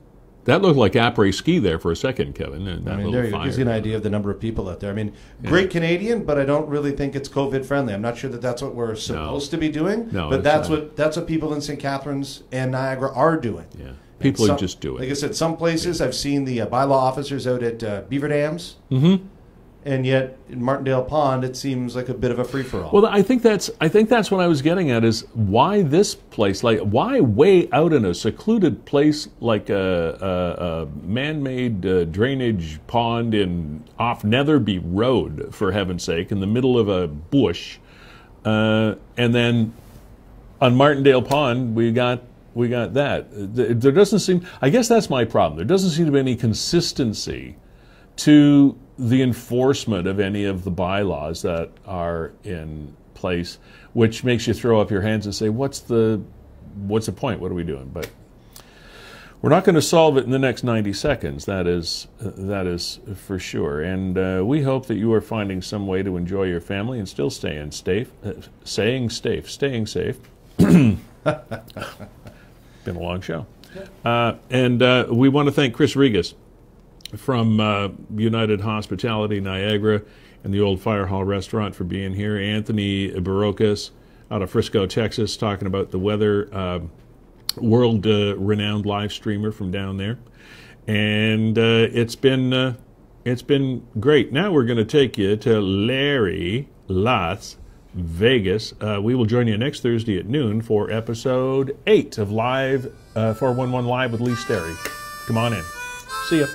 That looked like après-ski there for a second, Kevin. And there you go. Gives you an idea of the number of people out there. Great Canadian, but I don't really think it's COVID friendly. I'm not sure that that's what we're supposed to be doing. No, but that's what people in St. Catharines and Niagara are doing. Yeah, people are just doing. Like I said, some places I've seen the bylaw officers out at Beaver Dams. Mm-hmm. And yet, in Martindale Pond, it seems like a bit of a free-for-all. Well, I think that's what I was getting at is why this place, why way out in a secluded place like a man-made drainage pond off Netherby Road, for heaven's sake, in the middle of a bush, and then on Martindale Pond we got that. There doesn't seem. I guess that's my problem. There doesn't seem to be any consistency to the enforcement of any of the bylaws that are in place, which makes you throw up your hands and say, what's the point? What are we doing? But we're not going to solve it in the next 90 seconds. That is for sure. And we hope that you are finding some way to enjoy your family and still staying safe. Been a long show. And we want to thank Chris Rigas from United Hospitality Niagara and the Old Fire Hall Restaurant for being here. Anthony Burokas out of Frisco, Texas, talking about the weather. World-renowned live streamer from down there. And it's been great. Now we're going to take you to Larry, Las Vegas. We will join you next Thursday at noon for episode 8 of Live 411 Live with Lee Sterry. Come on in. See ya.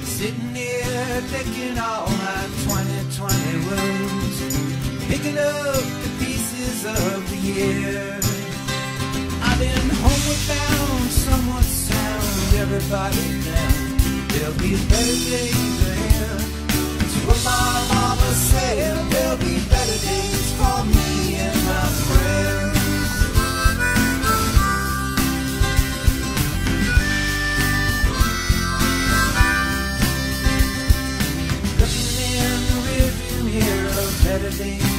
Sitting here licking all my 2020 wounds, picking up the pieces of the year. I've been homeward bound, somewhat sound, everybody down. There'll be better days ahead. It's what my mama said. There'll be better days for me and my friends. Looking in the rearview mirror, better days